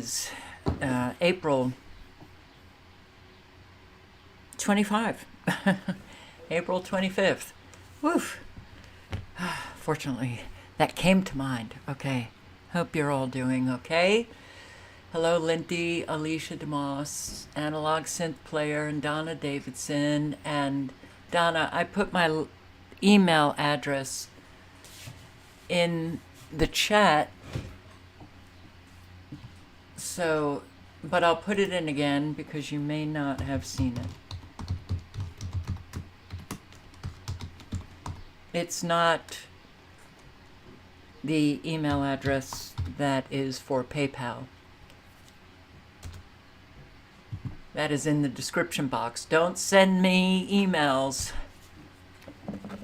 is April 25. April 25th. Woof. Fortunately, that came to mind. Okay. Hope you're all doing okay. Hello, Lindy, Alicia DeMoss, Analog Synth Player, and Donna Davidson. And Donna, I put my email address in the chat, so, but I'll put it in again because you may not have seen it. It's not the email address that is for PayPal. That is in the description box. Don't send me emails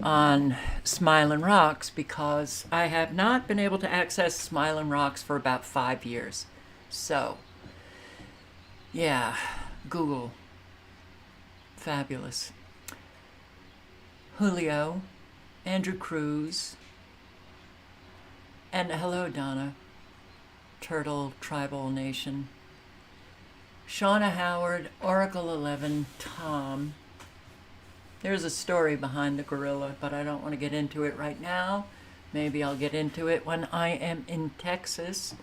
on Smilin' Rocks because I have not been able to access Smilin' Rocks for about 5 years. So, yeah, Google. Fabulous. Julio, Andrew Cruz, and hello, Donna, Turtle Tribal Nation. Shauna Howard, Oracle 11, Tom. There's a story behind the gorilla, but I don't want to get into it right now. Maybe I'll get into it when I am in Texas.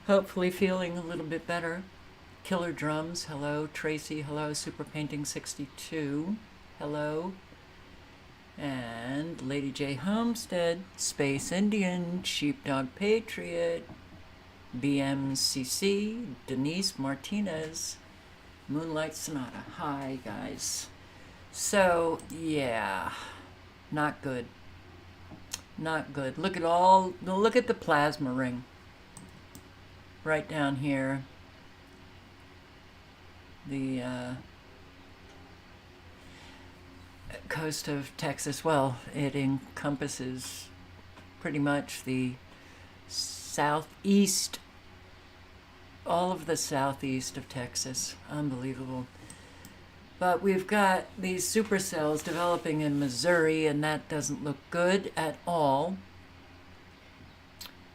Hopefully feeling a little bit better. Killer Drums, hello. Tracy, hello. Super Painting 62, hello. And Lady J Homestead, Space Indian, Sheepdog Patriot, BMCC, Denise Martinez, Moonlight Sonata. Hi, guys. So, yeah, not good. Not good. Look at the plasma ring. Right down here. The coast of Texas. Well, it encompasses pretty much the southeast, all of the southeast of Texas. Unbelievable. But we've got these supercells developing in Missouri, and that doesn't look good at all.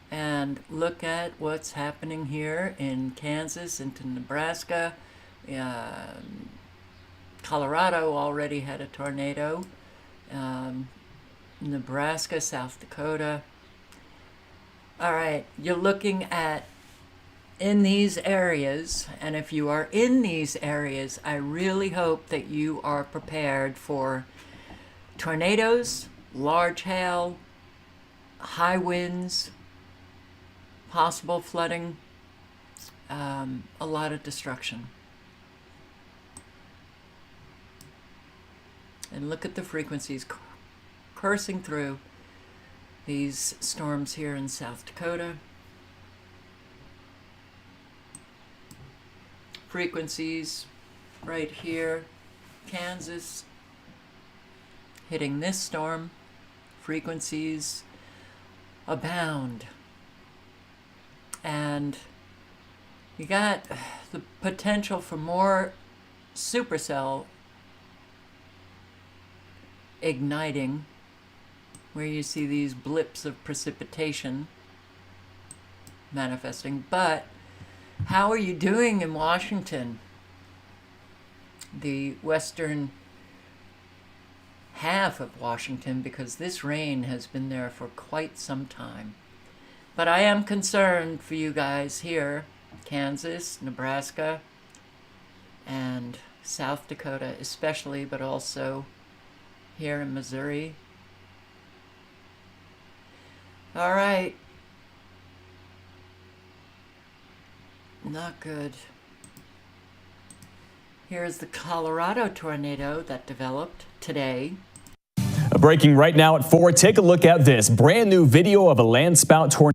And look at what's happening here in Kansas, into Nebraska. Colorado already had a tornado. Nebraska, South Dakota. All right, you're looking at in these areas, and if you are in these areas, I really hope that you are prepared for tornadoes, large hail, high winds, possible flooding, a lot of destruction. And look at the frequencies coursing through these storms here in South Dakota. Frequencies right here, Kansas, hitting this storm. Frequencies abound. And you got the potential for more supercell igniting, where you see these blips of precipitation manifesting. But how are you doing in Washington? The western half of Washington, because this rain has been there for quite some time. But I am concerned for you guys here, Kansas, Nebraska, and South Dakota especially, but also here in Missouri. All right. Not good. Here's the Colorado tornado that developed today. Breaking right now at 4, take a look at this brand new video of a landspout tornado.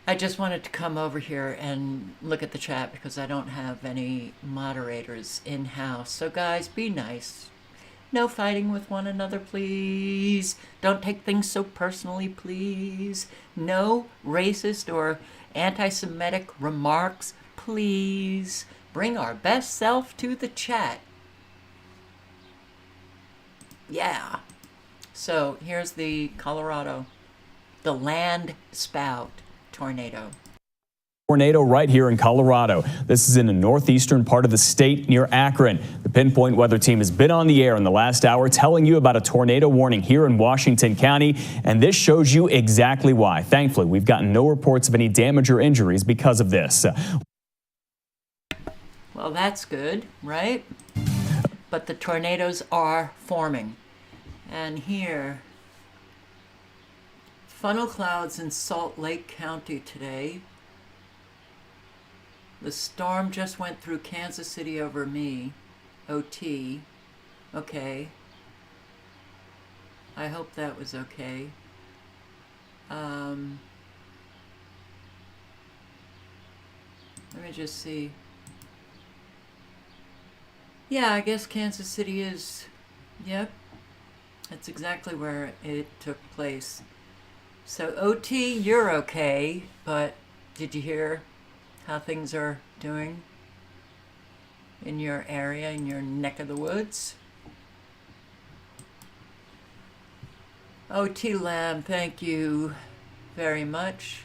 I just wanted to come over here and look at the chat because I don't have any moderators in-house. So guys, be nice. No fighting with one another, please. Don't take things so personally, please. No racist or anti-Semitic remarks, please. Bring our best self to the chat. Yeah. So here's the Colorado, the land spout tornado. Tornado right here in Colorado. This is in the northeastern part of the state near Akron. The Pinpoint Weather Team has been on the air in the last hour telling you about a tornado warning here in Washington County, and this shows you exactly why. Thankfully, we've gotten no reports of any damage or injuries because of this. Well, that's good, right? But the tornadoes are forming. And here, funnel clouds in Salt Lake County today. The storm just went through Kansas City over me. OT. Okay. I hope that was okay. Let me just see. Yeah, I guess Kansas City is, yep. That's exactly where it took place. So OT, you're okay, but did you hear how things are doing in your area, in your neck of the woods? OT Lamb, thank you very much.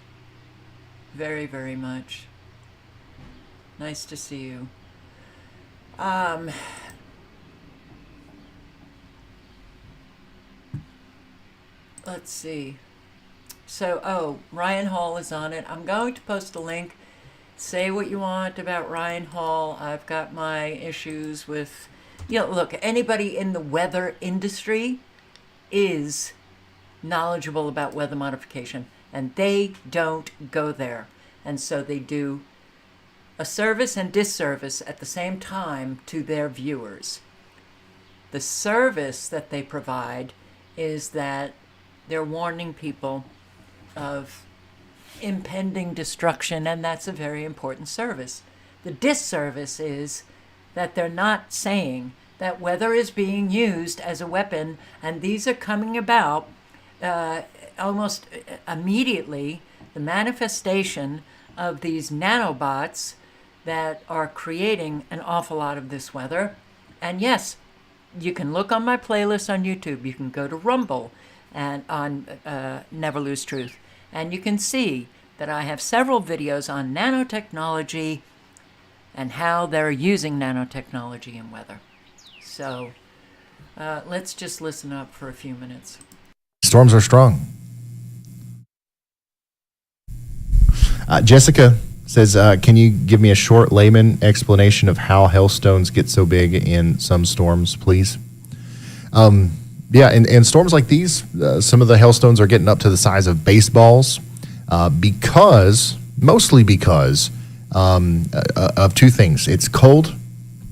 Very, very much. Nice to see you. Let's see. So, Ryan Hall is on it. I'm going to post a link. Say what you want about Ryan Hall. I've got my issues with, look, anybody in the weather industry is knowledgeable about weather modification, and they don't go there. And so they do a service and disservice at the same time to their viewers. The service that they provide is that they're warning people of impending destruction, and that's a very important service. The disservice is that they're not saying that weather is being used as a weapon, and these are coming about almost immediately, the manifestation of these nanobots that are creating an awful lot of this weather. And yes, you can look on my playlist on YouTube. You can go to Rumble and on Never Lose Truth, and you can see that I have several videos on nanotechnology and how they're using nanotechnology in weather. So let's just listen up for a few minutes. Storms are strong. Jessica says, can you give me a short layman explanation of how hailstones get so big in some storms, please? Yeah, in storms like these, some of the hailstones are getting up to the size of baseballs mostly because of two things. It's cold,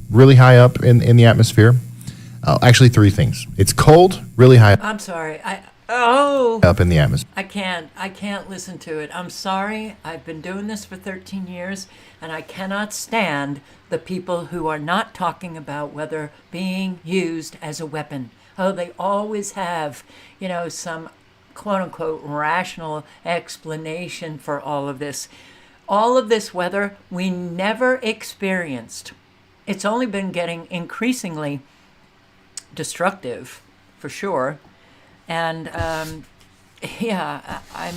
really high up in the atmosphere. Actually, three things. It's cold, really high I'm sorry. up in the atmosphere. I can't listen to it. I'm sorry. I've been doing this for 13 years, and I cannot stand the people who are not talking about weather being used as a weapon. Oh, they always have, some quote-unquote rational explanation for all of this. All of this weather we never experienced. It's only been getting increasingly destructive, for sure. And, I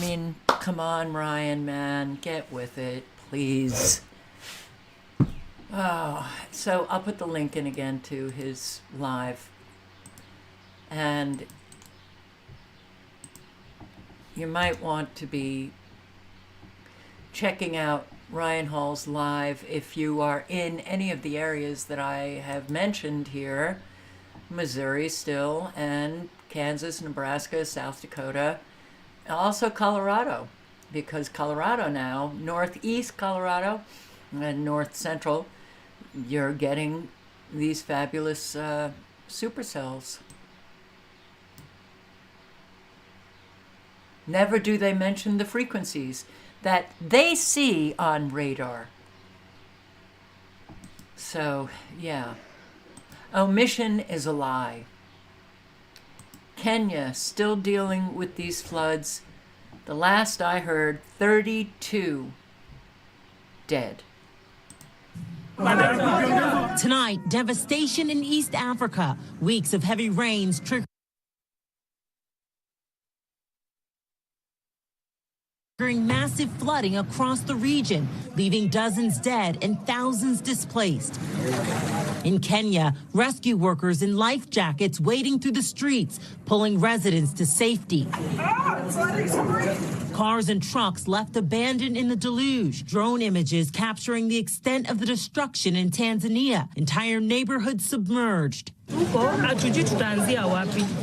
mean, come on, Ryan, man, get with it, please. Oh, so I'll put the link in again to his live. And you might want to be checking out Ryan Hall's live if you are in any of the areas that I have mentioned here. Missouri still, and Kansas, Nebraska, South Dakota, also Colorado, because Colorado now, northeast Colorado and north central, you're getting these fabulous supercells. Never do they mention the frequencies that they see on radar. So, yeah. Omission is a lie. Kenya still dealing with these floods. The last I heard, 32 dead. Tonight, devastation in East Africa. Weeks of heavy rains triggering massive flooding across the region, leaving dozens dead and thousands displaced. In Kenya, rescue workers in life jackets wading through the streets, pulling residents to safety. Cars and trucks left abandoned in the deluge. Drone images capturing the extent of the destruction in Tanzania. Entire neighborhoods submerged.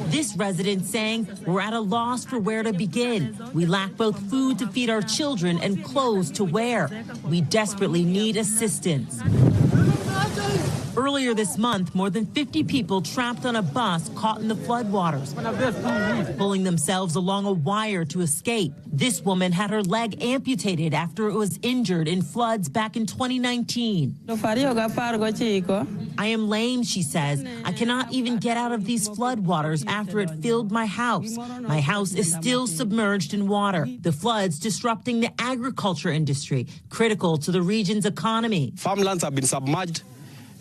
This resident saying, we're at a loss for where to begin. We lack both food to feed our children and clothes to wear. We desperately need assistance. Earlier this month, more than 50 people trapped on a bus caught in the floodwaters, pulling themselves along a wire to escape. This woman had her leg amputated after it was injured in floods back in 2019. I am lame, she says. I cannot even get out of these floodwaters after it filled my house. My house is still submerged in water. The floods disrupting the agriculture industry, critical to the region's economy. Farmlands have been submerged.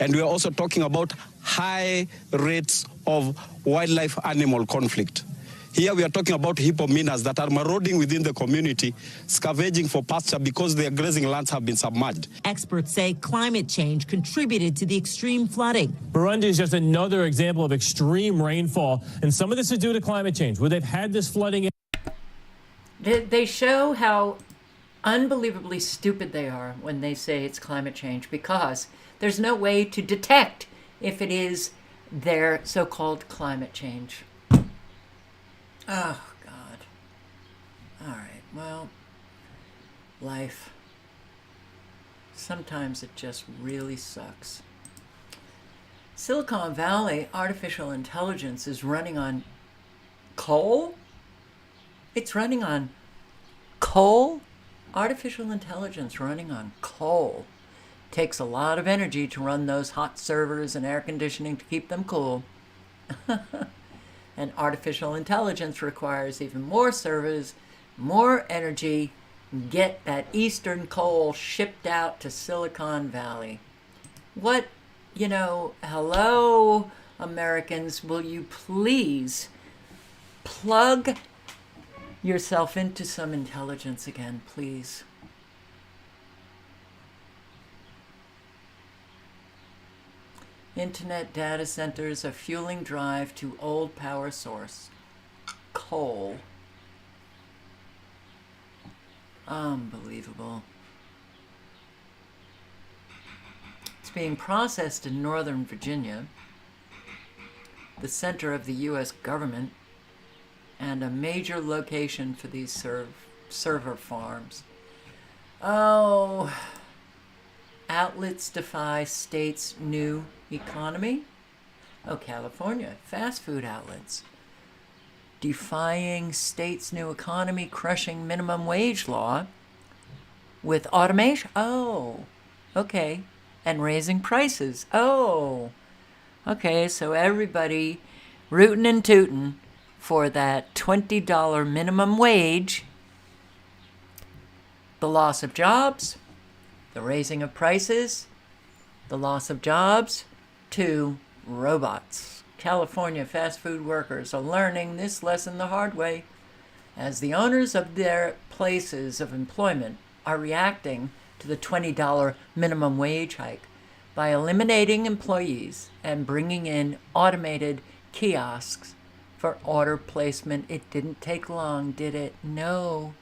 And we're also talking about high rates of wildlife animal conflict. Here we are talking about hippopotamus that are marauding within the community, scavenging for pasture because their grazing lands have been submerged. Experts say climate change contributed to the extreme flooding. Burundi is just another example of extreme rainfall, and some of this is due to climate change, where they've had this flooding. They show how unbelievably stupid they are when they say it's climate change, because there's no way to detect if it is their so-called climate change. Oh, God. All right, well, life. Sometimes it just really sucks. Silicon Valley artificial intelligence is running on coal? It's running on coal? Artificial intelligence running on coal. Takes a lot of energy to run those hot servers and air conditioning to keep them cool. And artificial intelligence requires even more servers, more energy. Get that eastern coal shipped out to Silicon Valley. What, hello, Americans, will you please plug yourself into some intelligence again, please? Internet data centers are fueling drive to old power source. Coal. Unbelievable. It's being processed in Northern Virginia, the center of the U.S. government, and a major location for these server farms. Oh, outlets defy state's new economy. Oh, California, fast food outlets defying state's new economy, crushing minimum wage law with automation. Oh, okay. And raising prices. Oh, okay. So everybody rootin' and tootin' for that $20 minimum wage. The loss of jobs, the raising of prices, the loss of jobs to robots. California fast food workers are learning this lesson the hard way, as the owners of their places of employment are reacting to the $20 minimum wage hike by eliminating employees and bringing in automated kiosks for order placement. It didn't take long, did it? No.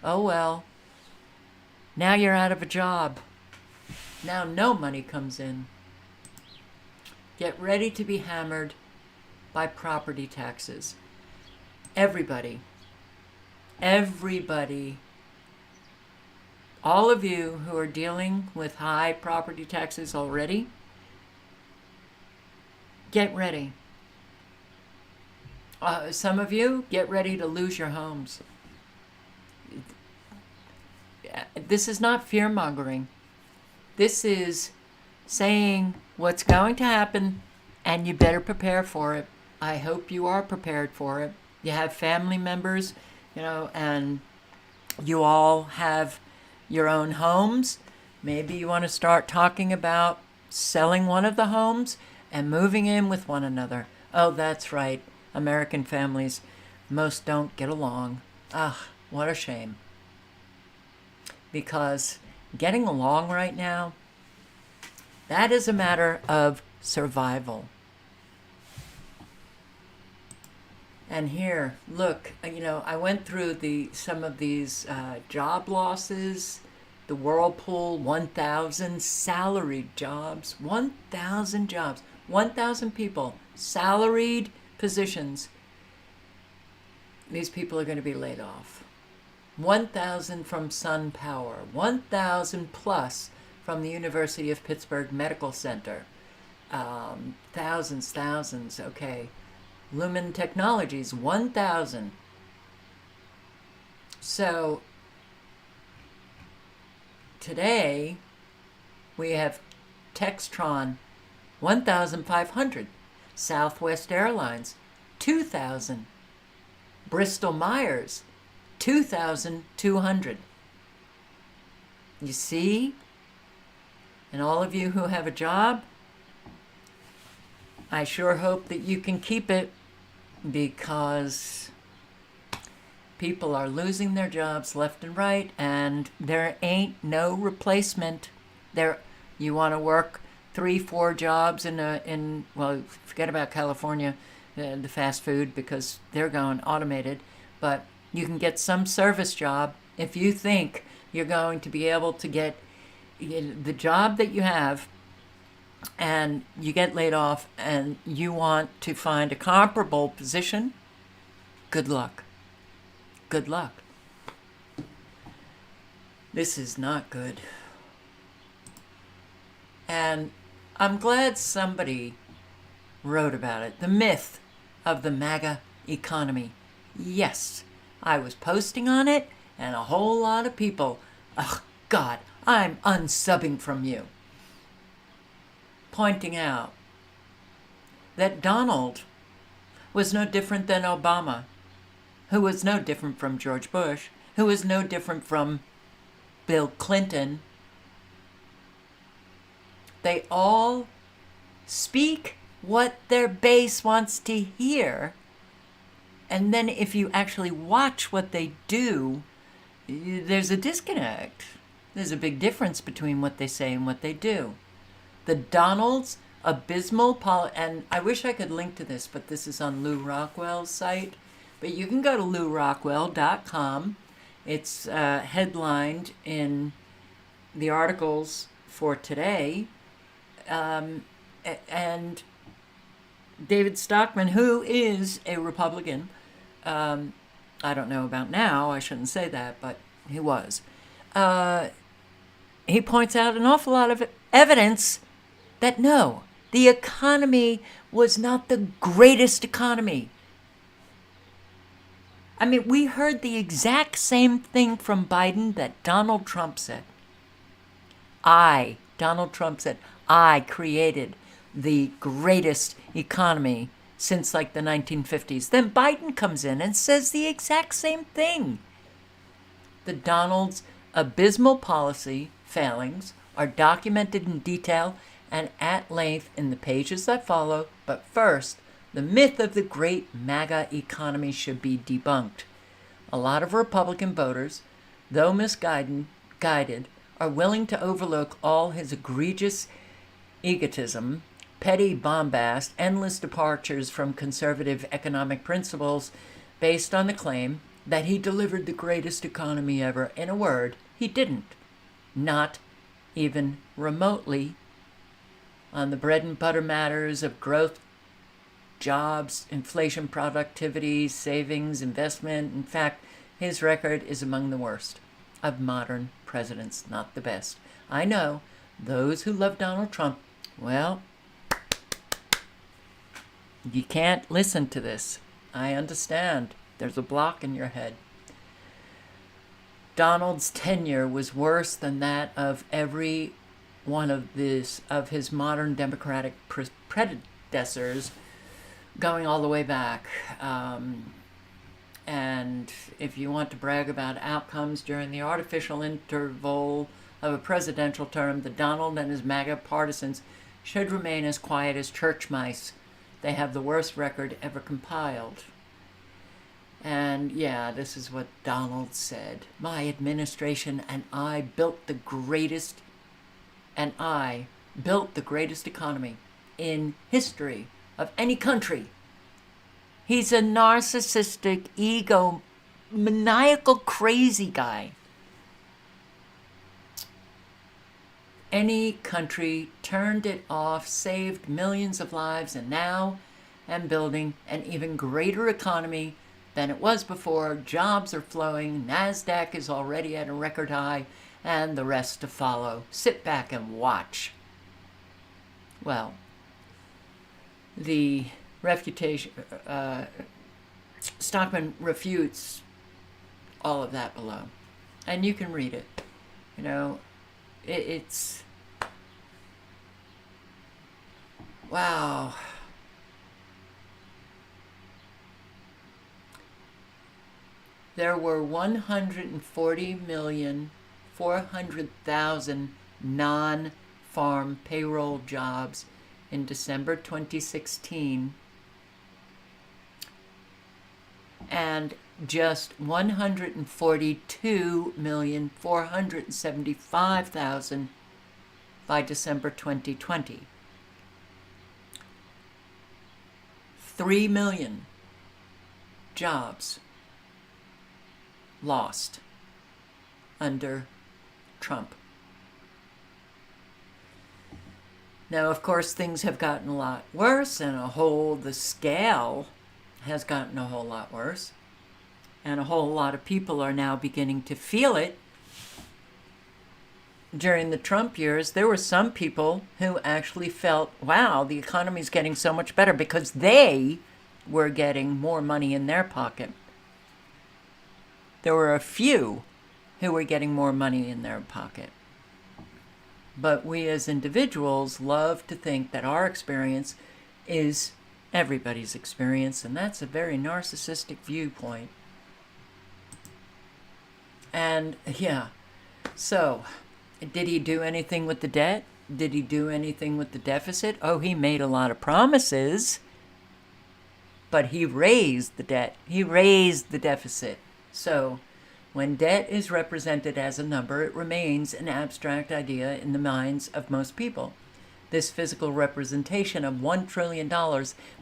Oh well. Now you're out of a job. Now no money comes in. Get ready to be hammered by property taxes. Everybody. All of you who are dealing with high property taxes already, get ready. Some of you, get ready to lose your homes. This is not fear-mongering. This is saying what's going to happen, and you better prepare for it. I hope you are prepared for it. You have family members, and you all have your own homes. Maybe you want to start talking about selling one of the homes and moving in with one another. Oh, that's right. American families, most don't get along. Ah, what a shame. Because getting along right now, that is a matter of survival. And here, look, I went through some of these job losses. The Whirlpool, 1,000 salaried jobs, 1,000 jobs, 1,000 people, salaried positions. These people are going to be laid off. 1,000 from Sun Power, 1,000 plus from the University of Pittsburgh Medical Center. Thousands, okay. Lumen Technologies, 1,000. So today we have Textron, 1,500. Southwest Airlines, 2,000. Bristol Myers, 2,200. You see? And all of you who have a job, I sure hope that you can keep it, because people are losing their jobs left and right, and there ain't no replacement. You want to work 3-4 jobs well, forget about California, the fast food, because they're going automated, but you can get some service job. If you think you're going to be able to get the job that you have, and you get laid off and you want to find a comparable position, good luck. Good luck. This is not good. And I'm glad somebody wrote about it. The myth of the MAGA economy. Yes, I was posting on it, and a whole lot of people, oh God, I'm unsubbing from you, pointing out that Donald was no different than Obama, who was no different from George Bush, who was no different from Bill Clinton. They all speak what their base wants to hear, and then if you actually watch what they do, there's a disconnect. There's a big difference between what they say and what they do. The Donald's abysmal and I wish I could link to this, but this is on Lew Rockwell's site. But you can go to lewrockwell.com. It's headlined in the articles for today. And David Stockman, who is a Republican, I don't know about now, I shouldn't say that, but he was. He points out an awful lot of evidence that no, the economy was not the greatest economy. I mean, we heard the exact same thing from Biden that Donald Trump said. Donald Trump said, I created the greatest economy since like the 1950s. Then Biden comes in and says the exact same thing. The Donald's abysmal policy failings are documented in detail and at length in the pages that follow, but first, the myth of the great MAGA economy should be debunked. A lot of Republican voters, though misguided, are willing to overlook all his egregious egotism, petty bombast, endless departures from conservative economic principles based on the claim that he delivered the greatest economy ever. In a word, he didn't. Not even remotely. On the bread and butter matters of growth, jobs, inflation, productivity, savings, investment. In fact, his record is among the worst of modern presidents, not the best. I know those who love Donald Trump, well, you can't listen to this. I understand. There's a block in your head. Donald's tenure was worse than that of every one of his modern Democratic predecessors, going all the way back. And if you want to brag about outcomes during the artificial interval of a presidential term, the Donald and his MAGA partisans should remain as quiet as church mice. They have the worst record ever compiled. And yeah, this is what Donald said. My administration and I built the greatest economy in history of any country. He's a narcissistic, ego, maniacal, crazy guy. Any country turned it off, saved millions of lives, and now am building an even greater economy than it was before. Jobs are flowing, NASDAQ is already at a record high, and the rest to follow. Sit back and watch. Well, the refutation, Stockman refutes all of that below. And you can read it. You know, it's... wow. There were 140,400,000 non-farm payroll jobs in December 2016, and just 142,475,000 by December 2020. 3 million jobs lost under Trump. Now, of course, things have gotten a lot worse, and the scale has gotten a whole lot worse. And a whole lot of people are now beginning to feel it. During the Trump years, there were some people who actually felt, wow, the economy's getting so much better, because they were getting more money in their pocket. There were a few who were getting more money in their pocket. But we as individuals love to think that our experience is everybody's experience, and that's a very narcissistic viewpoint. And yeah, so did he do anything with the debt? Did he do anything with the deficit? Oh, he made a lot of promises, but he raised the debt. He raised the deficit. So when debt is represented as a number, it remains an abstract idea in the minds of most people. This physical representation of $1 trillion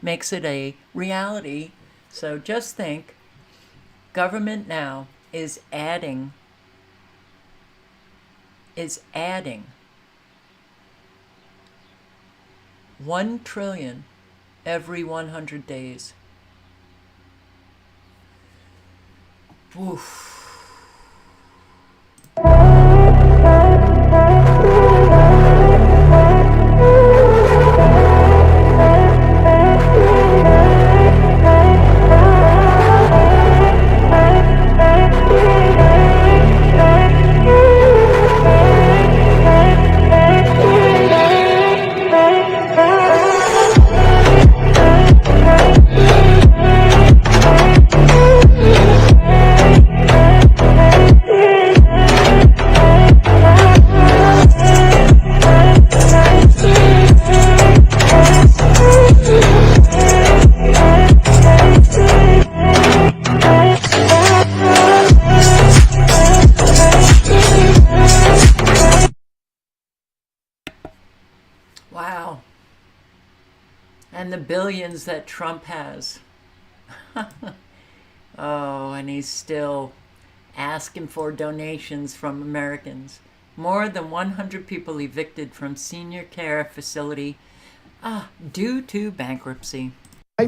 makes it a reality. So just think, government now is adding $1 trillion every 100 days. Oof. Wow. And the billions that Trump has. Oh, and he's still asking for donations from Americans. More than 100 people evicted from senior care facility due to bankruptcy.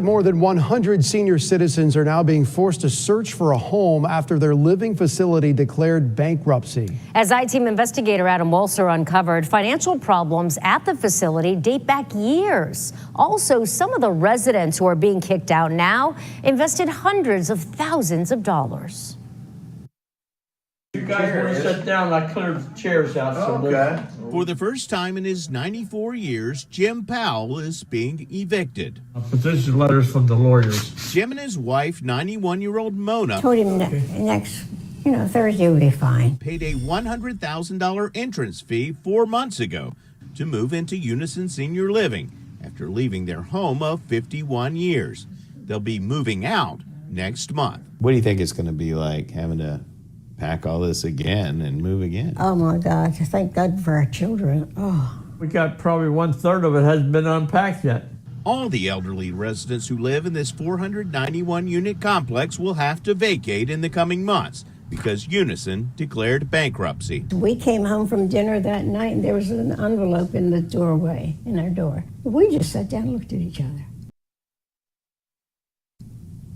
More than 100 senior citizens are now being forced to search for a home after their living facility declared bankruptcy. As I-Team investigator Adam Walser uncovered, financial problems at the facility date back years. Also, some of the residents who are being kicked out now invested hundreds of thousands of dollars. guys want to sit down, I cleared the chairs out. Okay. For the first time in his 94 years, Jim Powell is being evicted. But this is letters from the lawyers. Jim and his wife, 91-year-old Mona, Told him next, Thursday will be fine. paid a $100,000 entrance fee 4 months ago to move into Unison Senior Living after leaving their home of 51 years. They'll be moving out next month. What do you think it's going to be like having to pack all this again and move again? Oh my God, thank God for our children. Oh. We got probably 1/3 of it hasn't been unpacked yet. All the elderly residents who live in this 491-unit complex will have to vacate in the coming months because Unison declared bankruptcy. We came home from dinner that night and there was an envelope in the doorway, in our door. We just sat down and looked at each other.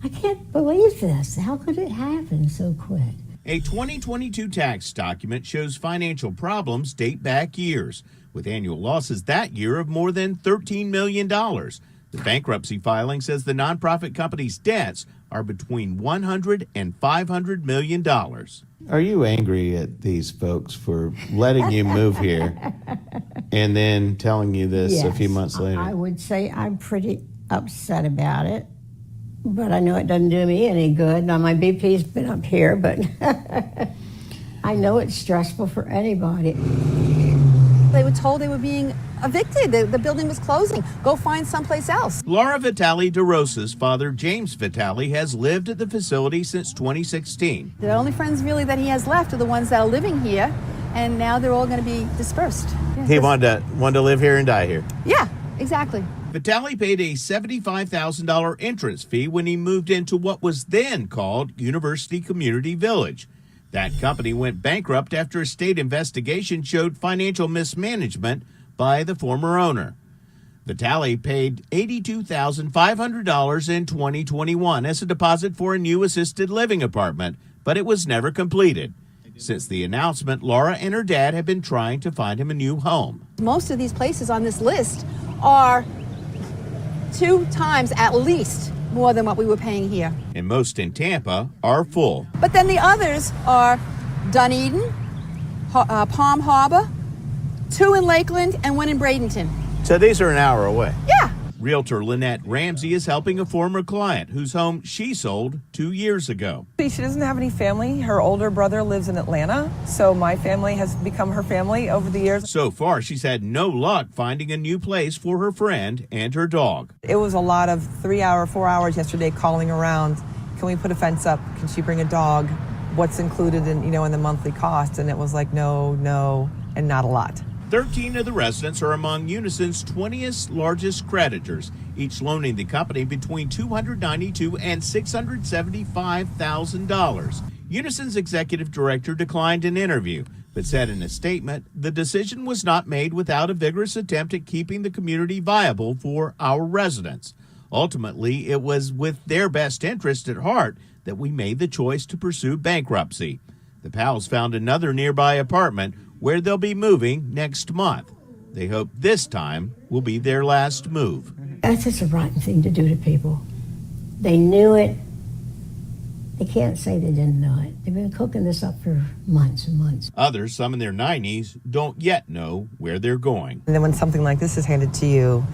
I can't believe this. How could it happen so quick? A 2022 tax document shows financial problems date back years, with annual losses that year of more than $13 million. The bankruptcy filing says the nonprofit company's debts are between $100 and $500 million. Are you angry at these folks for letting you move here and then telling you this a few months later? I would say I'm pretty upset about it, but I know it doesn't do me any good. Now, my BP's been up here, but I know it's stressful for anybody. They were told they were being evicted. The building was closing. Go find someplace else. Laura Vitale DeRosa's father, James Vitale, has lived at the facility since 2016. The only friends really that he has left are the ones that are living here, and now they're all going to be dispersed. He wanted to live here and die here. Yeah, exactly. Vitale paid a $75,000 entrance fee when he moved into what was then called University Community Village. That company went bankrupt after a state investigation showed financial mismanagement by the former owner. Vitale paid $82,500 in 2021 as a deposit for a new assisted living apartment, but it was never completed. Since the announcement, Laura and her dad have been trying to find him a new home. Most of these places on this list are 2 times at least more than what we were paying here. And most in Tampa are full. But then the others are Dunedin, Palm Harbor, 2 in Lakeland, and 1 in Bradenton. So these are an hour away. Yeah. Realtor Lynette Ramsey is helping a former client whose home she sold 2 years ago. She doesn't have any family. Her older brother lives in Atlanta, so my family has become her family over the years. So far, she's had no luck finding a new place for her friend and her dog. It was a lot of 4 hours yesterday calling around. Can we put a fence up? Can she bring a dog? What's included in, in the monthly cost? And it was like, no, and not a lot. 13 of the residents are among Unison's 20th largest creditors, each loaning the company between $292,000 and $675,000. Unison's executive director declined an interview, but said in a statement, the decision was not made without a vigorous attempt at keeping the community viable for our residents. Ultimately, it was with their best interest at heart that we made the choice to pursue bankruptcy. The Powells found another nearby apartment where they'll be moving next month. They hope this time will be their last move. That's just a rotten thing to do to people. They knew it. They can't say they didn't know it. They've been cooking this up for months and months. Others, some in their 90s, don't yet know where they're going. And then when something like this is handed to you,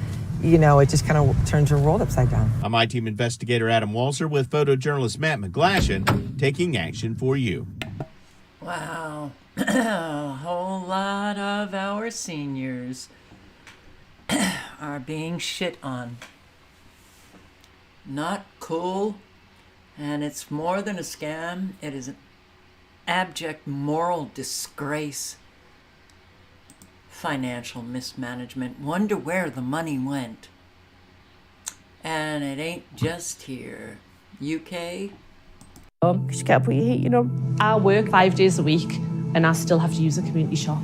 it just kind of turns your world upside down. I'm I-Team investigator Adam Walser with photojournalist Matt McGlashan, taking action for you. Wow. A whole lot of our seniors are being shit on. Not cool, and it's more than a scam. It is an abject moral disgrace. Financial mismanagement. Wonder where the money went. And it ain't just here. UK? Just gotta put your heat on. I work 5 days a week and I still have to use a community shop.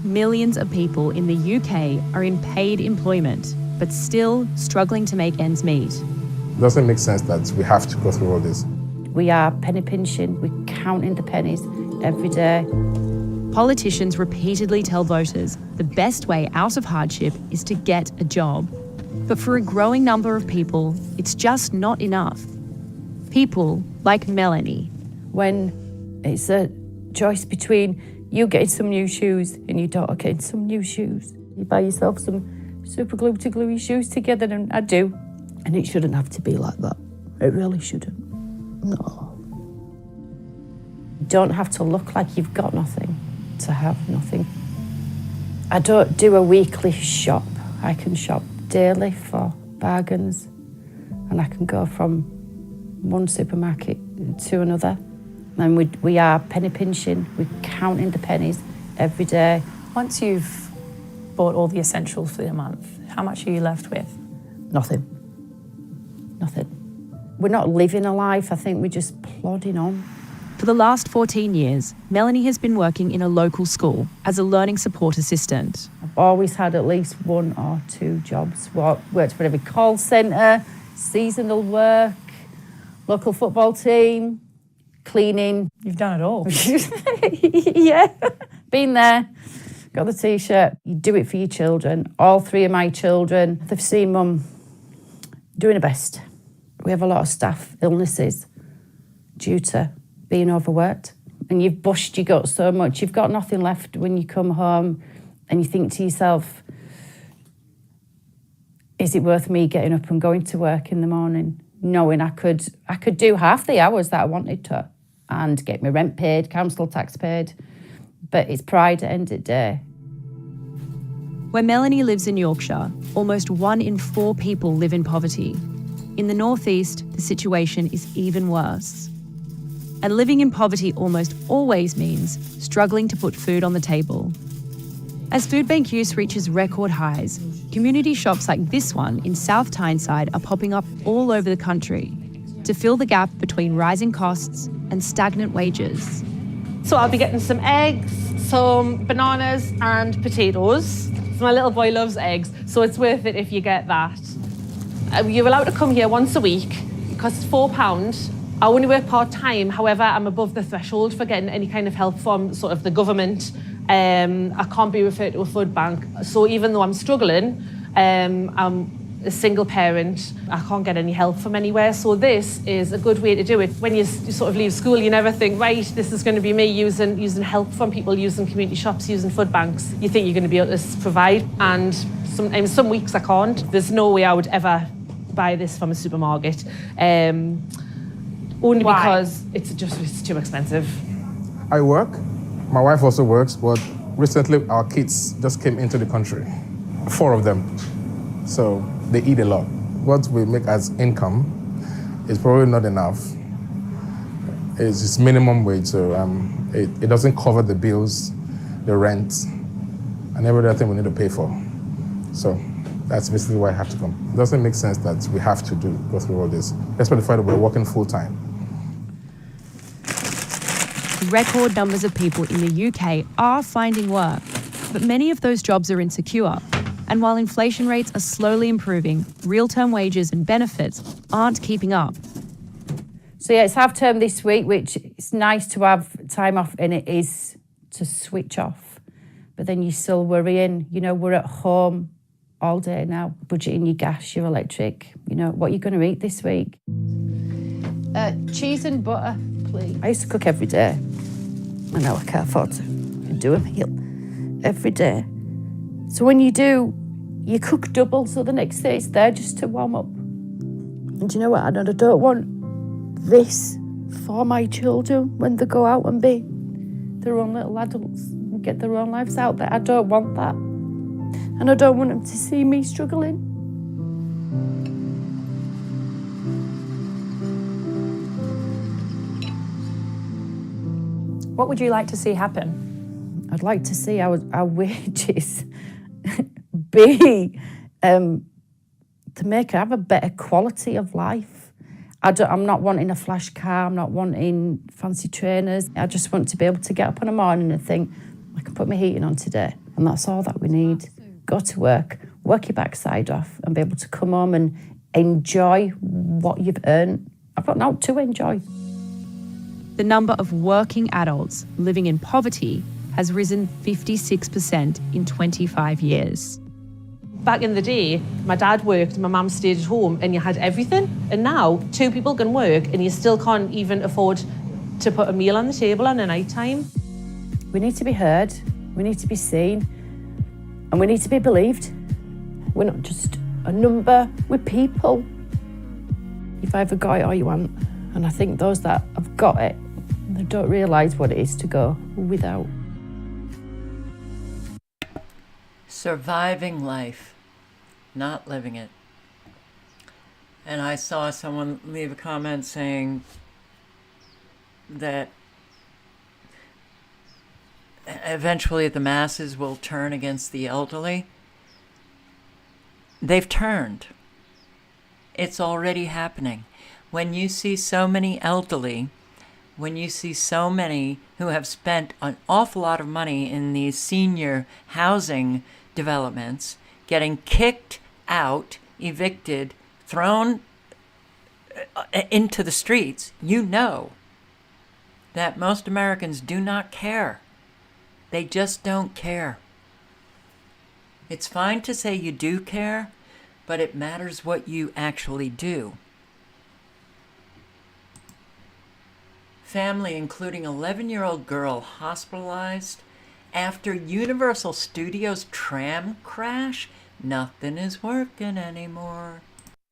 Millions of people in the UK are in paid employment, but still struggling to make ends meet. It doesn't make sense that we have to go through all this. We are penny pinching, we're counting the pennies every day. Politicians repeatedly tell voters the best way out of hardship is to get a job. But for a growing number of people, it's just not enough. People like Melanie. When it's a choice between you getting some new shoes and your daughter getting some new shoes. You buy yourself some super glue to glue your shoes together, and I do. And it shouldn't have to be like that. It really shouldn't. No. You don't have to look like you've got nothing to have nothing. I don't do a weekly shop. I can shop daily for bargains, and I can go from one supermarket to another. And we are penny pinching. We're counting the pennies every day. Once you've bought all the essentials for the month, how much are you left with? Nothing. We're not living a life. I think we're just plodding on. For the last 14 years, Melanie has been working in a local school as a learning support assistant. I've always had at least 1 or 2 jobs. Worked for every call centre, seasonal work, local football team, cleaning. You've done it all. Yeah, been there, got the T-shirt. You do it for your children. All 3 of my children, they've seen Mum doing her best. We have a lot of staff illnesses due to being overworked. And you've bushed your gut so much, you've got nothing left when you come home, and you think to yourself, is it worth me getting up and going to work in the morning, knowing I could do half the hours that I wanted to and get my rent paid, council tax paid, but it's pride at the end of the day. Where Melanie lives in Yorkshire, almost 1 in 4 people live in poverty. In the northeast, the situation is even worse. And living in poverty almost always means struggling to put food on the table. As food bank use reaches record highs, community shops like this one in South Tyneside are popping up all over the country to fill the gap between rising costs and stagnant wages. So I'll be getting some eggs, some bananas and potatoes. So my little boy loves eggs, so it's worth it if you get that. You're allowed to come here once a week. It costs £4. I only work part-time, however, I'm above the threshold for getting any kind of help from sort of the government. I can't be referred to a food bank. So even though I'm struggling, I'm a single parent, I can't get any help from anywhere. So this is a good way to do it. When you sort of leave school, you never think, right, this is going to be me using help from people, using community shops, using food banks. You think you're going to be able to provide, and sometimes some weeks I can't. There's no way I would ever buy this from a supermarket. Only because it's too expensive. I work. My wife also works, but recently our kids just came into the country, 4 of them. So they eat a lot. What we make as income is probably not enough. It's minimum wage, so it doesn't cover the bills, the rent, and every other thing we need to pay for. So that's basically why I have to come. It doesn't make sense that we have to go through all this, especially the fact that we're working full time. Record numbers of people in the UK are finding work, but many of those jobs are insecure. And while inflation rates are slowly improving, real-term wages and benefits aren't keeping up. So yeah, it's half term this week, which it's nice to have time off, and it is to switch off. But then you're still worrying, we're at home all day now, budgeting your gas, your electric, what are you going to eat this week? Cheese and butter, please. I used to cook every day. I know I can't afford to do a meal every day. So when you do, you cook double, so the next day it's there just to warm up. And do you know what? I don't want this for my children when they go out and be their own little adults and get their own lives out there. I don't want that. And I don't want them to see me struggling. What would you like to see happen? I'd like to see our wages be to make her have a better quality of life. I'm not wanting a flash car, I'm not wanting fancy trainers. I just want to be able to get up in the morning and think, I can put my heating on today. And that's all that we need. Go to work your backside off, and be able to come home and enjoy what you've earned. I've got now to enjoy. The number of working adults living in poverty has risen 56% in 25 years. Back in the day, my dad worked, my mum stayed at home, and you had everything. And now, 2 people can work, and you still can't even afford to put a meal on the table on a night time. We need to be heard, we need to be seen, and we need to be believed. We're not just a number, we're people. You've either got it or you haven't. And I think those that have got it, they don't realise what it is to go without. Surviving life, not living it. And I saw someone leave a comment saying that eventually the masses will turn against the elderly. They've turned. It's already happening. When you see so many elderly, when you see so many who have spent an awful lot of money in these senior housing developments, getting kicked out, evicted, thrown into the streets, you know that most Americans do not care. They just don't care. It's fine to say you do care, but it matters what you actually do. Family, including 11-year-old girl, hospitalized after Universal Studios tram crash. Nothing is working anymore.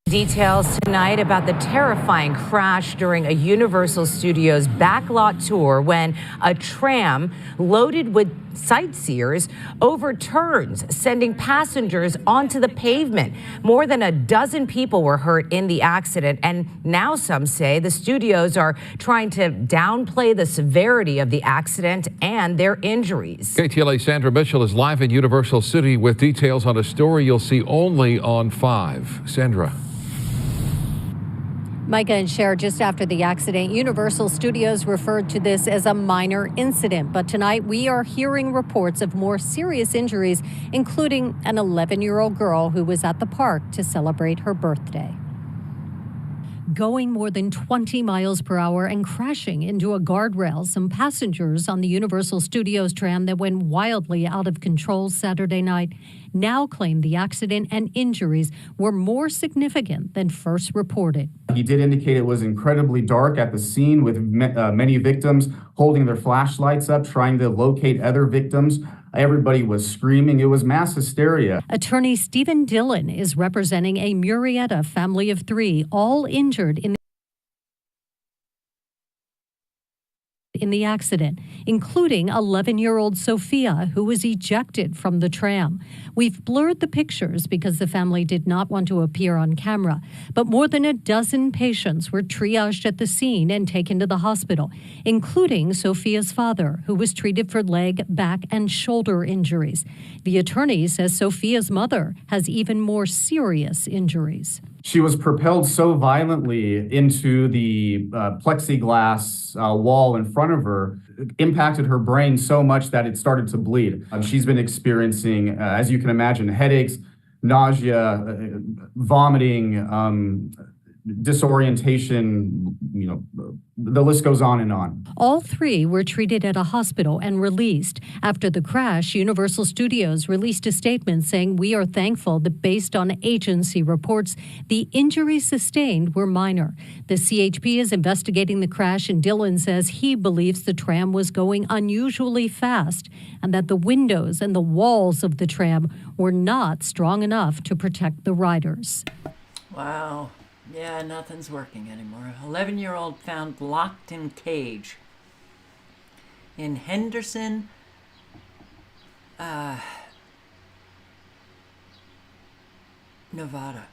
Details tonight about the terrifying crash during a Universal Studios backlot tour when a tram loaded with sightseers overturns, sending passengers onto the pavement. More than a dozen people were hurt in the accident, and now some say the studios are trying to downplay the severity of the accident and their injuries. KTLA Sandra Mitchell is live in Universal City with details on a story you'll see only on 5. Sandra. Micah and Cher, just after the accident, Universal Studios referred to this as a minor incident. But tonight we are hearing reports of more serious injuries, including an 11-year-old girl who was at the park to celebrate her birthday. Going more than 20 miles per hour and crashing into a guardrail, some passengers on the Universal Studios tram that went wildly out of control Saturday night now claim the accident and injuries were more significant than first reported. He did indicate it was incredibly dark at the scene with many victims holding their flashlights up, trying to locate other victims. Everybody was screaming. It was mass hysteria. Attorney Stephen Dillon is representing a Murrieta family of 3, all injured in the accident, including 11-year-old Sophia, who was ejected from the tram. We've blurred the pictures because the family did not want to appear on camera, but more than a dozen patients were triaged at the scene and taken to the hospital, including Sophia's father, who was treated for leg, back, and shoulder injuries. The attorney says Sophia's mother has even more serious injuries. She was propelled so violently into the plexiglass wall in front of her, impacted her brain so much that it started to bleed. She's been experiencing, as you can imagine, headaches, nausea, vomiting, disorientation, the list goes on and on. All 3 were treated at a hospital and released. After the crash, Universal Studios released a statement saying, "We are thankful that based on agency reports, the injuries sustained were minor." The CHP is investigating the crash, and Dillon says he believes the tram was going unusually fast and that the windows and the walls of the tram were not strong enough to protect the riders. Wow. Yeah, nothing's working anymore. 11-year-old found locked in cage in Henderson, Nevada.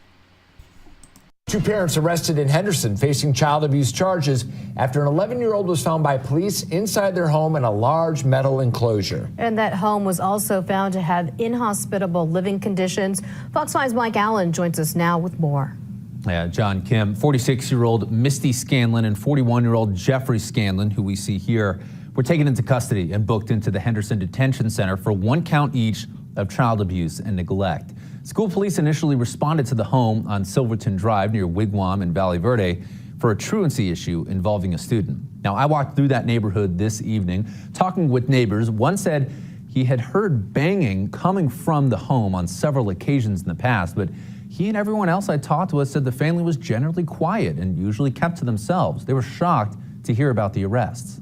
2 parents arrested in Henderson facing child abuse charges after an 11-year-old was found by police inside their home in a large metal enclosure. And that home was also found to have inhospitable living conditions. Fox 5's Mike Allen joins us now with more. Yeah, John Kim, 46-year-old Misty Scanlon and 41-year-old Jeffrey Scanlon, who we see here, were taken into custody and booked into the Henderson Detention Center for 1 count each of child abuse and neglect. School police initially responded to the home on Silverton Drive near Wigwam and Valley Verde for a truancy issue involving a student. Now, I walked through that neighborhood this evening, talking with neighbors. One said he had heard banging coming from the home on several occasions in the past, but he and everyone else I talked with said the family was generally quiet and usually kept to themselves. They were shocked to hear about the arrests.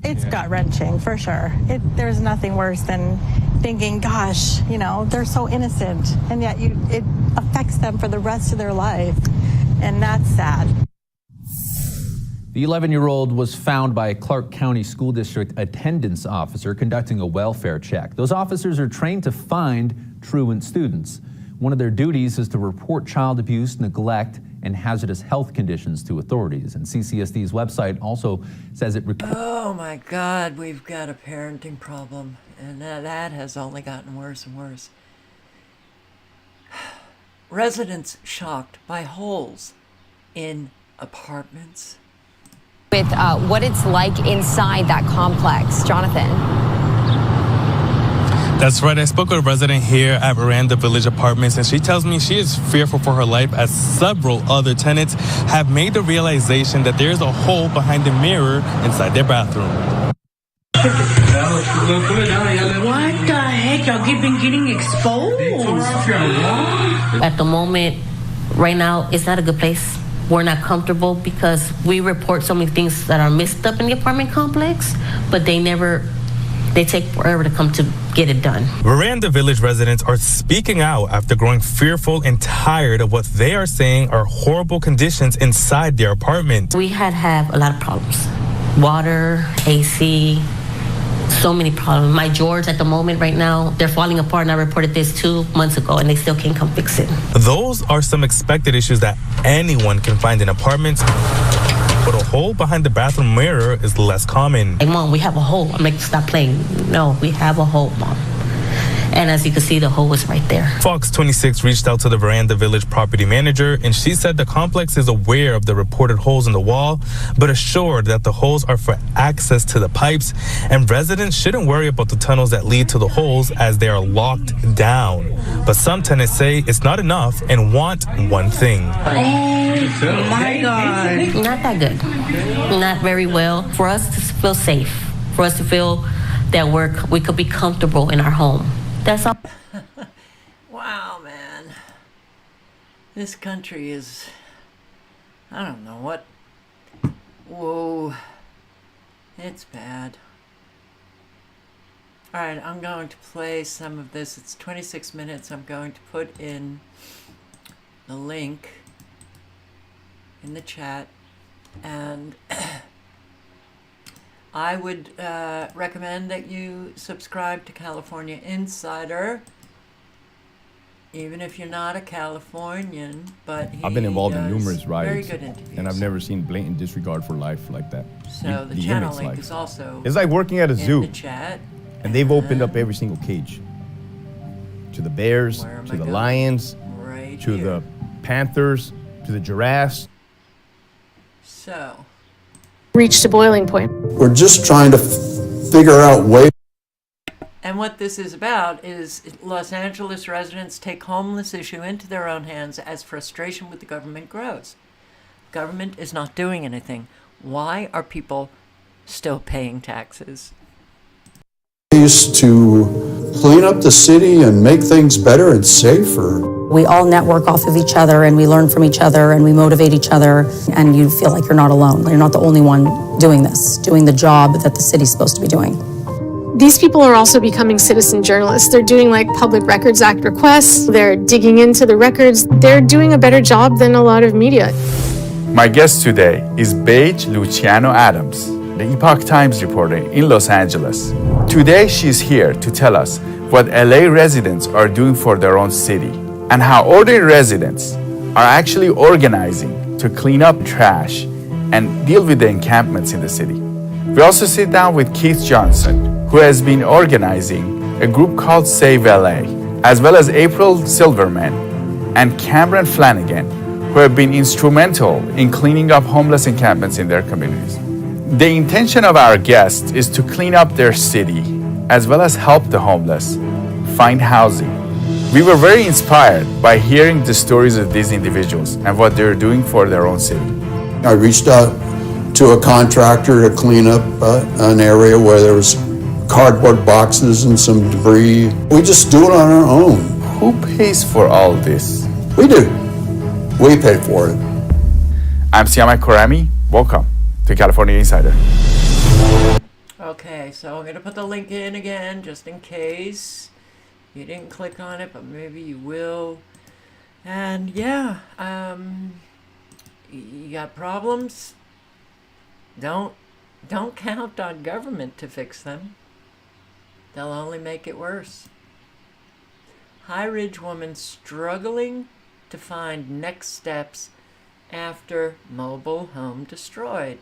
It's gut-wrenching, for sure. There's nothing worse than thinking, gosh, they're so innocent, and yet it affects them for the rest of their life, and that's sad. The 11-year-old was found by a Clark County School District attendance officer conducting a welfare check. Those officers are trained to find truant students. One of their duties is to report child abuse, neglect, and hazardous health conditions to authorities. And CCSD's website also says it... Oh my God, we've got a parenting problem, and that has only gotten worse and worse. Residents shocked by holes in apartments. With what it's like inside that complex. Jonathan. That's right. I spoke with a resident here at Veranda Village Apartments, and she tells me she is fearful for her life as several other tenants have made the realization that there's a hole behind the mirror inside their bathroom. What the heck? Y'all been getting exposed. At the moment, right now, it's not a good place. We're not comfortable because we report so many things that are messed up in the apartment complex, but they take forever to come to get it done. Veranda Village residents are speaking out after growing fearful and tired of what they are saying are horrible conditions inside their apartment. We have a lot of problems. Water, AC, so many problems. My drawers at the moment right now, they're falling apart, and I reported this 2 months ago, and they still can't come fix it. Those are some expected issues that anyone can find in apartments, but a hole behind the bathroom mirror is less common. Hey, Mom, we have a hole. I'm like, stop playing. No, we have a hole, Mom. And as you can see, the hole is right there. Fox 26 reached out to the Veranda Village property manager, and she said the complex is aware of the reported holes in the wall, but assured that the holes are for access to the pipes, and residents shouldn't worry about the tunnels that lead to the holes as they are locked down. But some tenants say it's not enough and want one thing. Oh my God. Not that good. Not very well. For us to feel safe, for us to feel that we could be comfortable in our home. That's all. Wow, man. This country is, I don't know what. Whoa. It's bad. All right, I'm going to play some of this. It's 26 minutes. I'm going to put in the link in the chat, and I would recommend that you subscribe to California Insider, even if you're not a Californian. But I've been involved in numerous very riots, good interviews. and I've never seen blatant disregard for life like that. So the channel link is also it's like working at a in zoo, the chat. and they've opened up every single cage to the bears, to the lions, Right to here. the panthers, to the giraffes. So. Reached a boiling point. We're just trying to figure out ways. And what this is about is Los Angeles residents take homeless issue into their own hands as frustration with the government grows. Government is not doing anything. Why are people still paying taxes? Ways to clean up the city and make things better and safer. We all network off of each other, and we learn from each other, and we motivate each other, and you feel like you're not alone. You're not the only one doing this, doing the job that the city's supposed to be doing. These people are also becoming citizen journalists. They're doing like Public Records Act requests. They're digging into the records. They're doing a better job than a lot of media. My guest today is Paige Luciano Adams, the Epoch Times reporter in Los Angeles. Today she's here to tell us what LA residents are doing for their own city and how ordinary residents are actually organizing to clean up trash and deal with the encampments in the city. We also sit down with Keith Johnson, who has been organizing a group called Save LA, as well as April Silverman and Cameron Flanagan, who have been instrumental in cleaning up homeless encampments in their communities. The intention of our guests is to clean up their city, as well as help the homeless find housing. We were very inspired by hearing the stories of these individuals and what they're doing for their own city. I reached out to a contractor to clean up an area where there was cardboard boxes and some debris. We just do it on our own. Who pays for all this? We do. We pay for it. I'm Siamak Korami. Welcome to California Insider. Okay, so I'm going to put the link in again just in case you didn't click on it, but maybe you will. And yeah, you got problems? Don't count on government to fix them. They'll only make it worse. High Ridge woman struggling to find next steps after mobile home destroyed.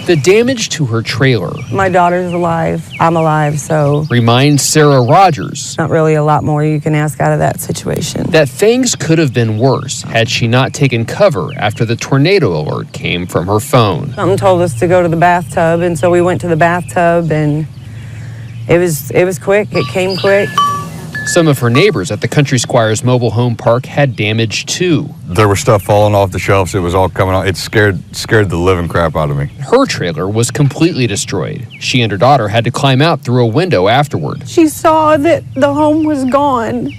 The damage to her trailer My daughter's alive. I'm alive, so reminds Sarah Rogers not really a lot more you can ask out of that situation. that things could have been worse had she not taken cover after the tornado alert came from her phone. Something told us to go to the bathtub, and so we went to the bathtub, and it was quick. It came quick. Some of her neighbors at the Country Squires mobile home park had damage too. There was stuff falling off the shelves. It was all coming out. It scared the living crap out of me. Her trailer was completely destroyed. She and her daughter had to climb out through a window afterward. She saw that the home was gone.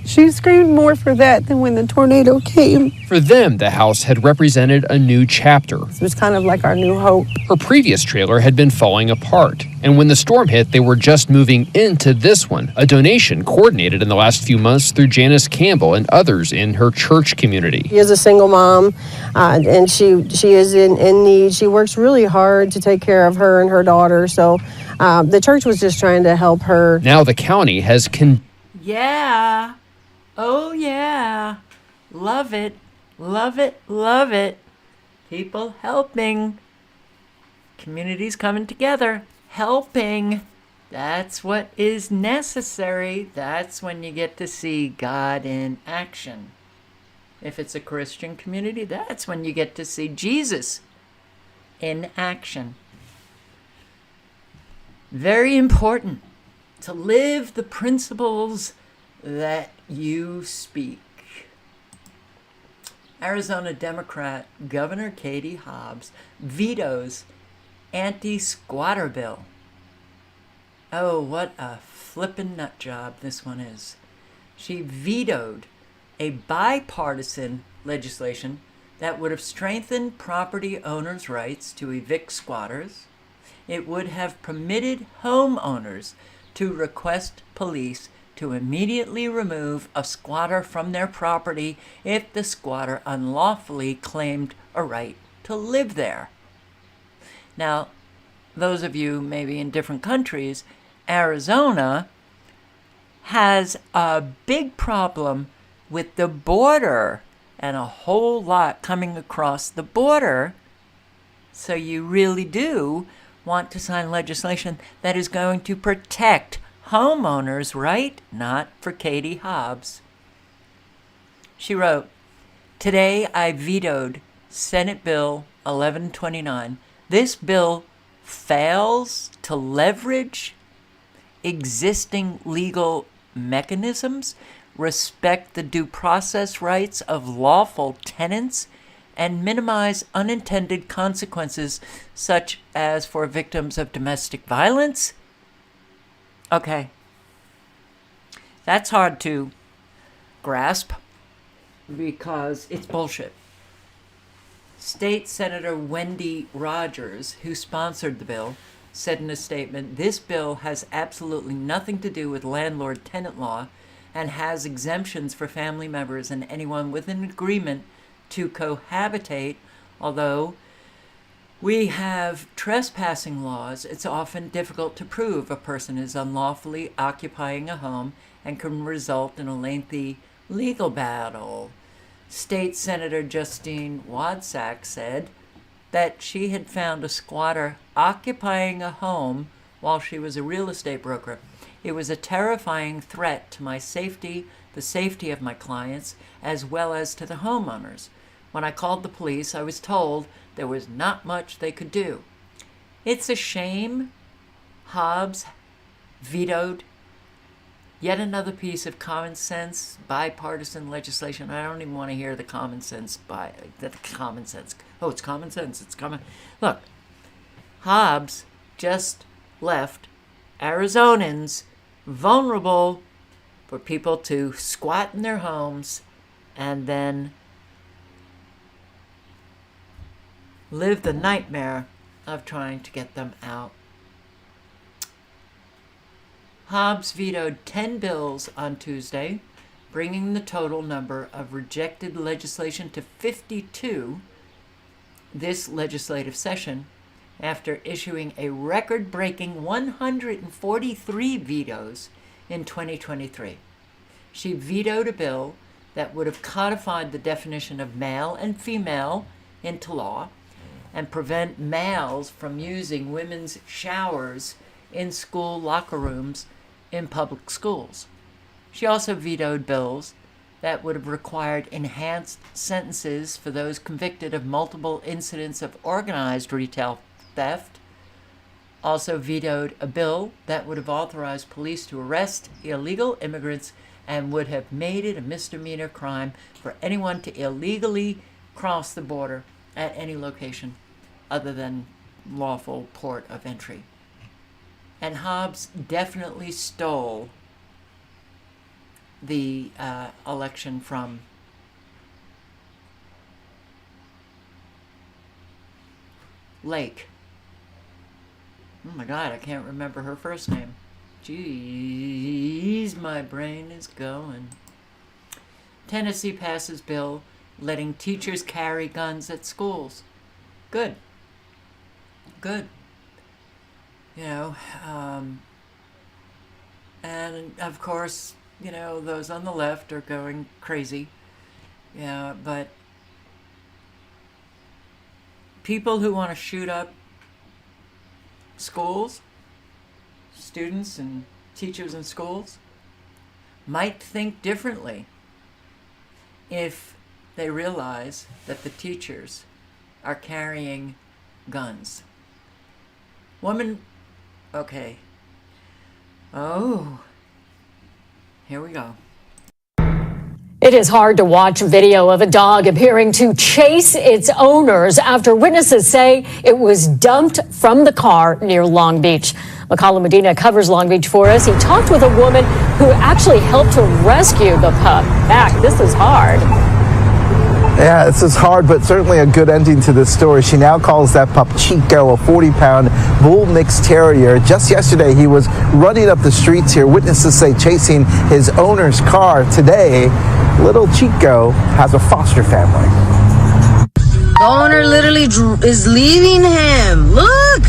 She screamed more for that than when the tornado came. For them, the house had represented a new chapter. It was kind of like our new hope. Her previous trailer had been falling apart, and when the storm hit, they were just moving into this one, a donation coordinated in the last few months through Janice Campbell and others in her church community. She is a single mom, and she is in need. She works really hard to take care of her and her daughter, so the church was just trying to help her. Now the county has Yeah. Oh, yeah. Love it. Love it. Love it. People helping. Communities coming together. Helping. That's what is necessary. That's when you get to see God in action. If it's a Christian community, that's when you get to see Jesus in action. Very important to live the principles that you speak. Arizona Democrat Governor Katie Hobbs vetoes anti-squatter bill. Oh, what a flippin' nut job this one is. She vetoed a bipartisan legislation that would have strengthened property owners' rights to evict squatters. It would have permitted homeowners to request police to immediately remove a squatter from their property if the squatter unlawfully claimed a right to live there. Now, those of you maybe in different countries, Arizona has a big problem with the border and a whole lot coming across the border. So you really do want to sign legislation that is going to protect homeowners, right? Not for Katie Hobbs. She wrote, "Today I vetoed Senate Bill 1129. This bill fails to leverage existing legal mechanisms, respect the due process rights of lawful tenants, and minimize unintended consequences such as for victims of domestic violence." Okay. That's hard to grasp because it's bullshit. State Senator Wendy Rogers, who sponsored the bill, said in a statement, "This bill has absolutely nothing to do with landlord-tenant law and has exemptions for family members and anyone with an agreement to cohabitate. Although we have trespassing laws, it's often difficult to prove a person is unlawfully occupying a home and can result in a lengthy legal battle." State Senator Justine Wadsack said that she had found a squatter occupying a home while she was a real estate broker. "It was a terrifying threat to my safety, the safety of my clients, as well as to the homeowners. When I called the police, I was told there was not much they could do." It's a shame Hobbs vetoed yet another piece of common sense, bipartisan legislation. I don't even want to hear the common sense. Oh, it's common sense. It's common. Look, Hobbs just left Arizonans vulnerable for people to squat in their homes and then live the nightmare of trying to get them out. Hobbs vetoed 10 bills on Tuesday, bringing the total number of rejected legislation to 52 this legislative session, after issuing a record-breaking 143 vetoes in 2023. She vetoed a bill that would have codified the definition of male and female into law and prevent males from using women's showers in school locker rooms in public schools. She also vetoed bills that would have required enhanced sentences for those convicted of multiple incidents of organized retail theft. Also vetoed a bill that would have authorized police to arrest illegal immigrants and would have made it a misdemeanor crime for anyone to illegally cross the border at any location other than lawful port of entry. And Hobbs definitely stole the election from Lake. Oh my God, I can't remember her first name. Jeez, my brain is going. Tennessee passes bill letting teachers carry guns at schools. Good. Good. You know, and of course, you know, those on the left are going crazy. Yeah, but people who want to shoot up schools, students and teachers in schools, might think differently if they realize that the teachers are carrying guns. Okay. Oh, here we go. It is hard to watch video of a dog appearing to chase its owners after witnesses say it was dumped from the car near Long Beach. McCollum Medina covers Long Beach for us. He talked with a woman who actually helped to rescue the pup. Mac, this is hard. Yeah, this is hard, but certainly a good ending to this story. She now calls that pup Chico, a 40-pound bull mixed terrier. Just yesterday, he was running up the streets here. Witnesses say chasing his owner's car. Today, little Chico has a foster family. The owner literally is leaving him. Look!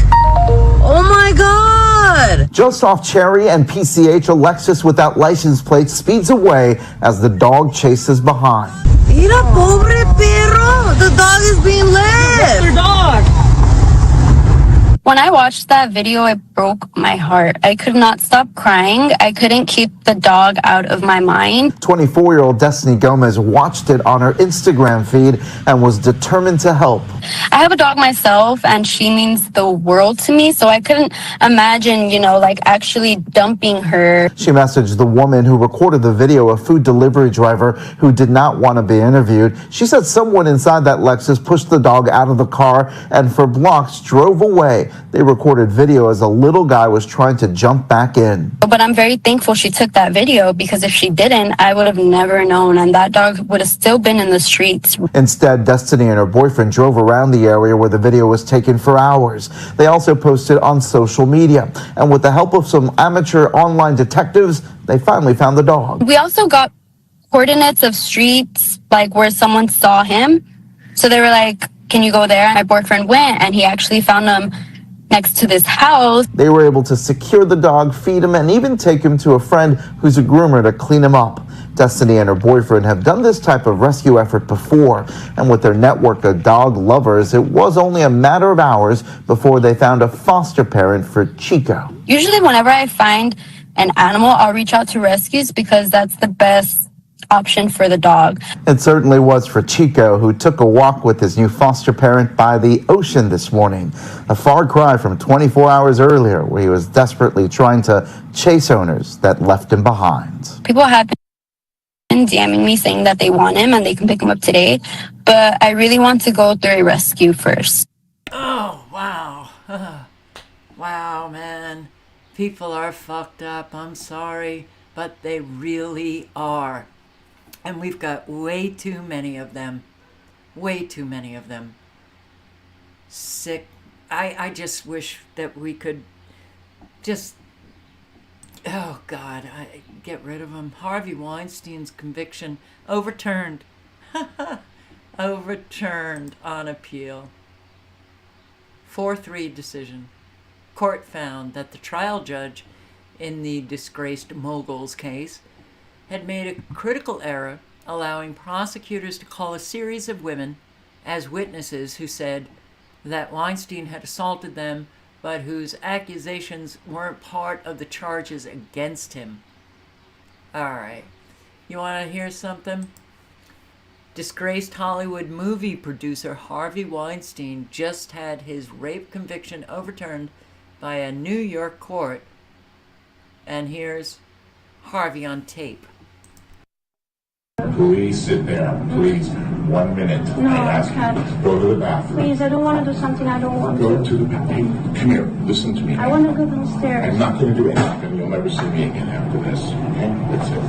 Oh my God! Just off Cherry and PCH, a Lexus without license plates speeds away as the dog chases behind. Mira, pobre perro! The dog is being left! Where's their dog? When I watched that video, it broke my heart. I could not stop crying. I couldn't keep the dog out of my mind. 24-year-old Destiny Gomez watched it on her Instagram feed and was determined to help. I have a dog myself, and she means the world to me, so I couldn't imagine, actually dumping her. She messaged the woman who recorded the video, a food delivery driver who did not want to be interviewed. She said someone inside that Lexus pushed the dog out of the car and for blocks drove away. They recorded video as a little guy was trying to jump back in. But I'm very thankful she took that video, because if she didn't, I would have never known, and that dog would have still been in the streets. Instead, Destiny and her boyfriend drove around the area where the video was taken for hours. They also posted on social media, and with the help of some amateur online detectives, they finally found the dog. We also got coordinates of streets, like where someone saw him. So they were like, can you go there? My boyfriend went, and he actually found him next to this house. They were able to secure the dog, feed him, and even take him to a friend who's a groomer to clean him up. Destiny and her boyfriend have done this type of rescue effort before, and with their network of dog lovers, it was only a matter of hours before they found a foster parent for Chico. Usually whenever I find an animal, I'll reach out to rescues, because that's the best option for the dog. It certainly was for Chico, who took a walk with his new foster parent by the ocean this morning. A far cry from 24 hours earlier, where he was desperately trying to chase owners that left him behind. People have been DMing me saying that they want him and they can pick him up today, but I really want to go through a rescue first. Oh, wow. Wow, man. People are fucked up. I'm sorry, but they really are. And we've got way too many of them. Way too many of them. Sick. I just wish that we could just, oh God, get rid of him. Harvey Weinstein's conviction overturned. Overturned on appeal. 4-3 decision. Court found that the trial judge in the disgraced moguls case had made a critical error, allowing prosecutors to call a series of women as witnesses who said that Weinstein had assaulted them, but whose accusations weren't part of the charges against him. All right. You want to hear something? Disgraced Hollywood movie producer Harvey Weinstein just had his rape conviction overturned by a New York court. And here's Harvey on tape. Please sit there. Please. 1 minute. No, I ask you, go to the bathroom. Please, I don't want to do something I don't want Go to. to the bathroom. Come here. Listen to me. I want to go downstairs. I'm not going to do anything. You'll never see me again after this. Okay? That's it.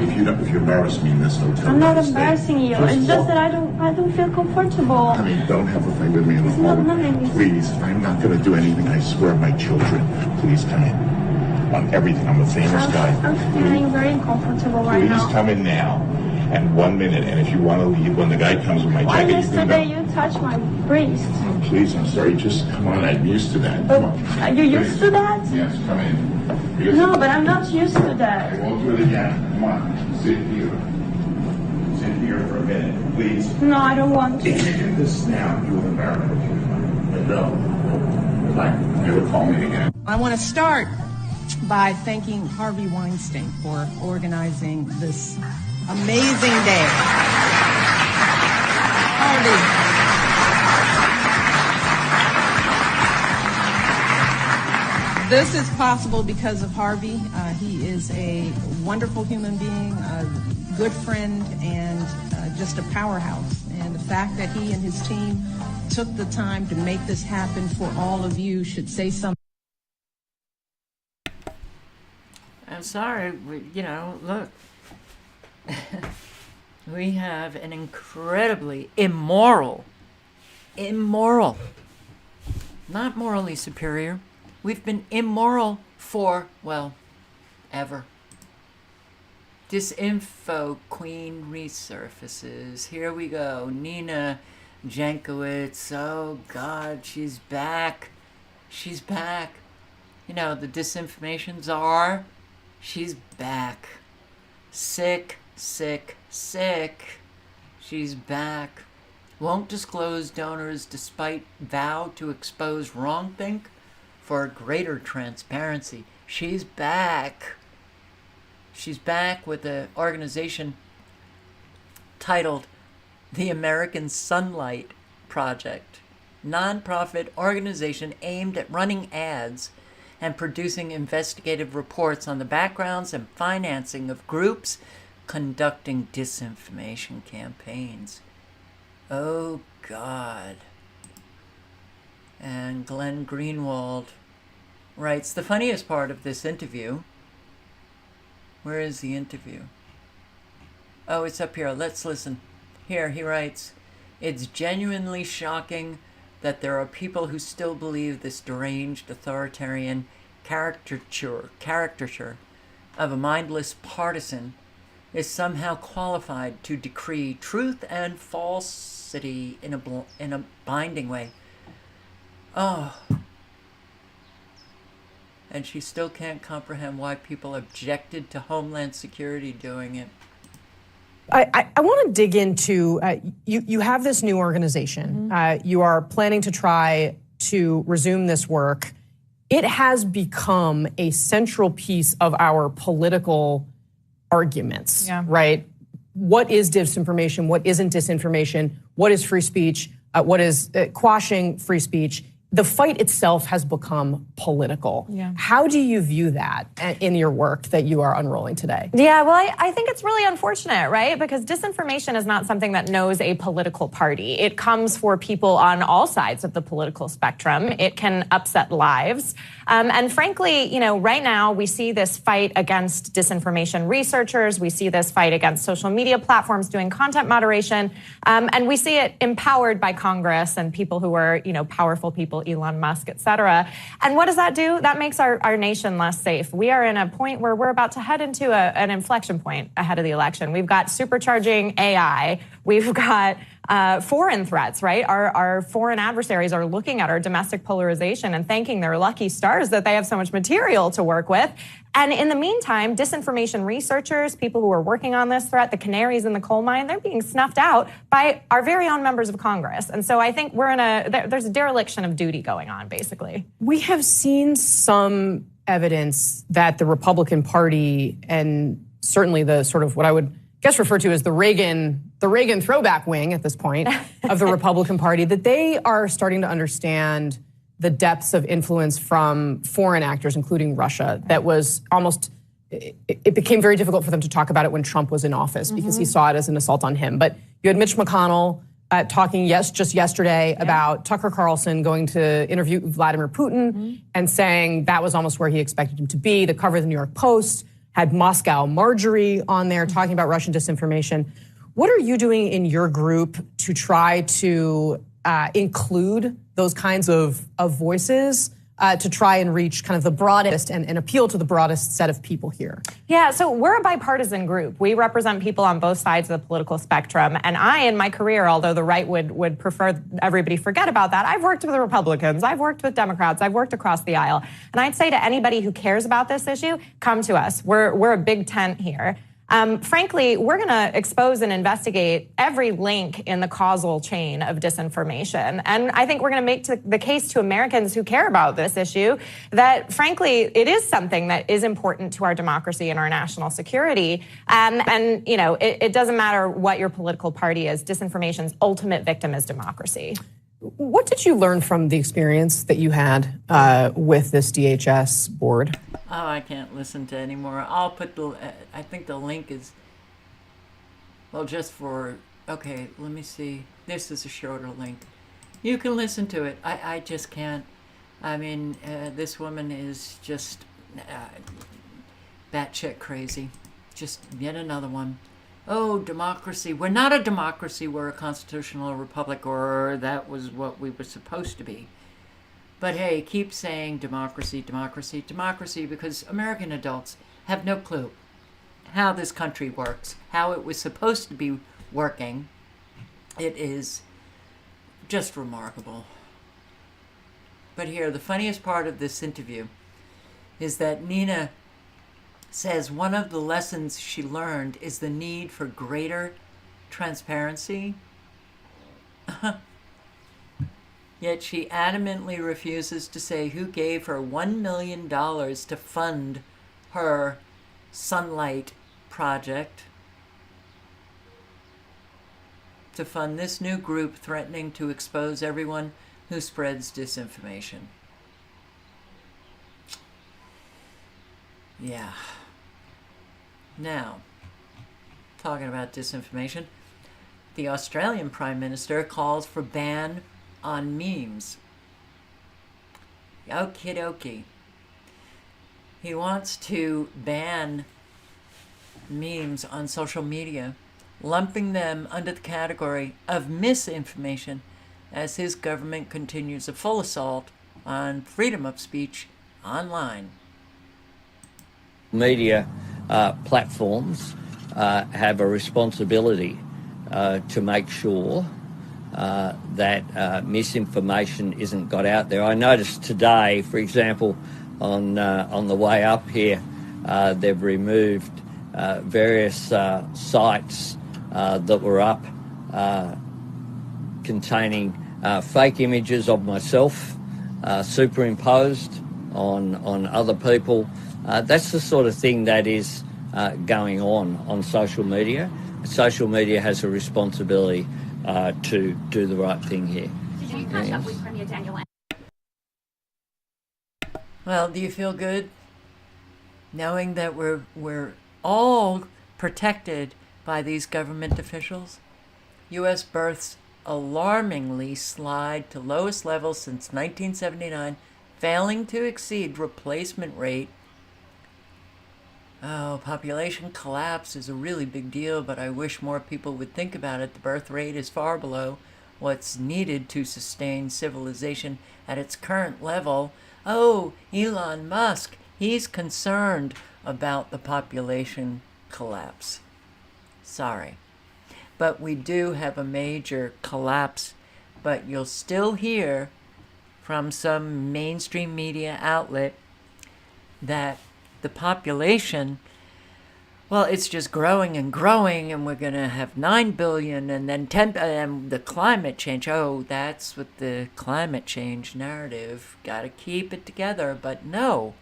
If you embarrass me in this hotel, I'm not embarrassing you. It's just that I don't feel comfortable. I mean, don't have a fight with me in the hallway. Please, I'm not going to do anything. I swear, my children. Please come in. On everything. I'm a famous guy. I'm feeling very uncomfortable right now. Please come in now. And 1 minute. And if you want to leave, when the guy comes with my Why jacket, you can yesterday go. you touched my breast? Oh, please, I'm sorry. Just come on. I'm used to that. Come on. Are you used to that? Yes, come in. Because No, but I'm not used to I that. won't do it again. Come on. Sit here. Sit here for a minute, please. No, I don't want to. If you do this now, you will embarrass me. No. Never call me again. I want to start by thanking Harvey Weinstein for organizing this amazing day. Harvey. This is possible because of Harvey. He is a wonderful human being, a good friend, and just a powerhouse. And the fact that he and his team took the time to make this happen for all of you should say something. I'm sorry, look. We have an incredibly immoral, not morally superior. We've been immoral for, well, ever. Disinfo Queen resurfaces. Here we go. Nina Jankowicz. Oh, God, she's back. She's back. The disinformation czar. She's back. Sick. She's back. Won't disclose donors despite vow to expose wrongthink for greater transparency. She's back. She's back with an organization titled the American Sunlight Project, nonprofit organization aimed at running ads and producing investigative reports on the backgrounds and financing of groups conducting disinformation campaigns. Oh, God. And Glenn Greenwald writes, the funniest part of this interview, where is the interview? Oh, it's up here. Let's listen. Here, he writes, it's genuinely shocking that there are people who still believe this deranged authoritarian caricature of a mindless partisan is somehow qualified to decree truth and falsity in a binding way. Oh. And she still can't comprehend why people objected to Homeland Security doing it. I want to dig into, you have this new organization. You are planning to try to resume this work. It has become a central piece of our political arguments, right? What is disinformation? What isn't disinformation? What is free speech? What is quashing free speech? the fight itself has become political. Yeah. How do you view that in your work that you are unrolling today? Yeah, well, I think it's really unfortunate, right? Because disinformation is not something that knows a political party. It comes for people on all sides of the political spectrum. It can upset lives. And frankly, you know, right now we see this fight against disinformation researchers. We see this fight against social media platforms doing content moderation. And we see it empowered by Congress and people who are, you know, powerful people, Elon Musk, et cetera. And what does that do? That makes our nation less safe. We are in a point where we're about to head into an inflection point ahead of the election. We've got supercharging AI. We've got foreign threats, right? Our foreign adversaries are looking at our domestic polarization and thanking their lucky stars that they have so much material to work with. And in the meantime, disinformation researchers, people who are working on this threat, the canaries in the coal mine, they're being snuffed out by our very own members of Congress. And so I think there's a dereliction of duty going on, basically. We have seen some evidence that the Republican Party, and certainly the sort of what I would guess refer to as the Reagan throwback wing at this point of the Republican Party, that they are starting to understand the depths of influence from foreign actors, including Russia, that was almost, it became very difficult for them to talk about it when Trump was in office because he saw it as an assault on him. But you had Mitch McConnell talking just yesterday about Tucker Carlson going to interview Vladimir Putin and saying that was almost where he expected him to be. The cover of the New York Post had Moscow Marjorie on there talking about Russian disinformation. What are you doing in your group to try to include those kinds of voices to try and reach kind of the broadest and appeal to the broadest set of people here? Yeah, so we're a bipartisan group. We represent people on both sides of the political spectrum. And I, in my career, although the right would prefer everybody forget about that, I've worked with the Republicans, I've worked with Democrats, I've worked across the aisle. And I'd say to anybody who cares about this issue, come to us. We're a big tent here. Frankly, we're going to expose and investigate every link in the causal chain of disinformation. And I think we're going to make the case to Americans who care about this issue that, frankly, it is something that is important to our democracy and our national security. And you know, it doesn't matter what your political party is. Disinformation's ultimate victim is democracy. What did you learn from the experience that you had with this DHS board? Oh, I can't listen to anymore. I'll put I think the link is, well, just for, okay, let me see. This is a shorter link. You can listen to it. I just can't. I mean, this woman is just batshit crazy. Just yet another one. Oh, democracy. We're not a democracy. We're a constitutional republic, or that was what we were supposed to be. But hey, keep saying democracy, democracy, democracy, because American adults have no clue how this country works, how it was supposed to be working. It is just remarkable. But here, the funniest part of this interview is that Nina says one of the lessons she learned is the need for greater transparency. Yet she adamantly refuses to say who gave her $1 million to fund her Sunlight project, to fund this new group threatening to expose everyone who spreads disinformation. Yeah. Now, talking about disinformation, the Australian Prime Minister calls for ban on memes. Okie dokie. He wants to ban memes on social media, lumping them under the category of misinformation as his government continues a full assault on freedom of speech online. Media platforms have a responsibility to make sure that misinformation isn't got out there. I noticed today, for example, on the way up here, they've removed various sites that were up containing fake images of myself superimposed on other people. That's the sort of thing that is going on social media. Social media has a responsibility to do the right thing here. Did you catch up with Premier Daniel? Well, do you feel good knowing that we're all protected by these government officials? U.S. births alarmingly slide to lowest levels since 1979, failing to exceed replacement rate. Oh, population collapse is a really big deal, but I wish more people would think about it. The birth rate is far below what's needed to sustain civilization at its current level. Oh, Elon Musk, he's concerned about the population collapse. Sorry. But we do have a major collapse, but you'll still hear from some mainstream media outlet that the population, well, it's just growing and growing, and we're going to have 9 billion, and then 10, and the climate change. Oh, that's what the climate change narrative, got to keep it together. But no,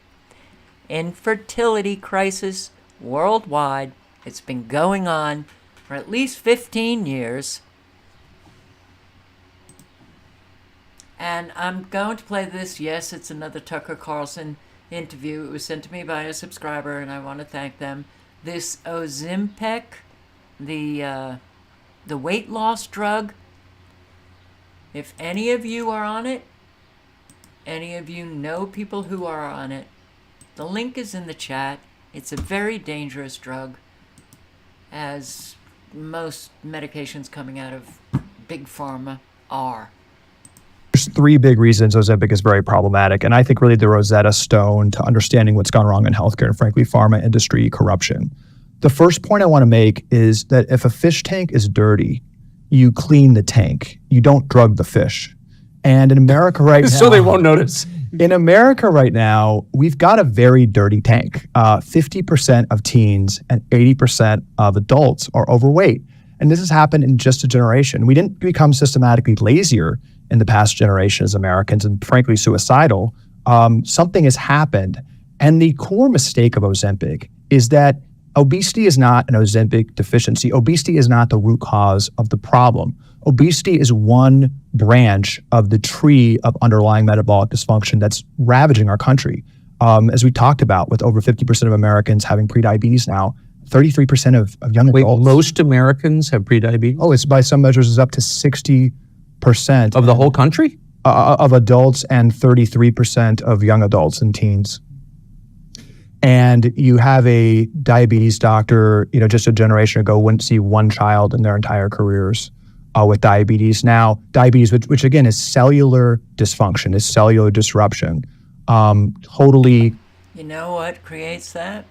infertility crisis worldwide. It's been going on for at least 15 years. And I'm going to play this. Yes, it's another Tucker Carlson interview. It was sent to me by a subscriber, and I want to thank them. This Ozempic, the weight loss drug, if any of you are on it, any of you know people who are on it, the link is in the chat. It's a very dangerous drug, as most medications coming out of big pharma are. There's three big reasons Ozempic is very problematic, and I think really the Rosetta Stone to understanding what's gone wrong in healthcare and frankly pharma industry corruption. The first point I want to make is that if a fish tank is dirty, you clean the tank. You don't drug the fish. And in America right now, so they won't notice. In America right now, we've got a very dirty tank. 50% of teens and 80% of adults are overweight. And this has happened in just a generation. We didn't become systematically lazier in the past generation as Americans and frankly suicidal. Something has happened. And the core mistake of Ozempic is that obesity is not an Ozempic deficiency. Obesity is not the root cause of the problem. Obesity is one branch of the tree of underlying metabolic dysfunction that's ravaging our country. As we talked about, with over 50% of Americans having prediabetes now, 33% of young adults. Most Americans have prediabetes? Oh, it's by some measures is up to 60% of the whole country? Of adults, and 33% of young adults and teens. And you have a diabetes doctor, just a generation ago wouldn't see one child in their entire careers with diabetes. Now, diabetes, which again is cellular dysfunction, is cellular disruption. Totally. You know what creates that?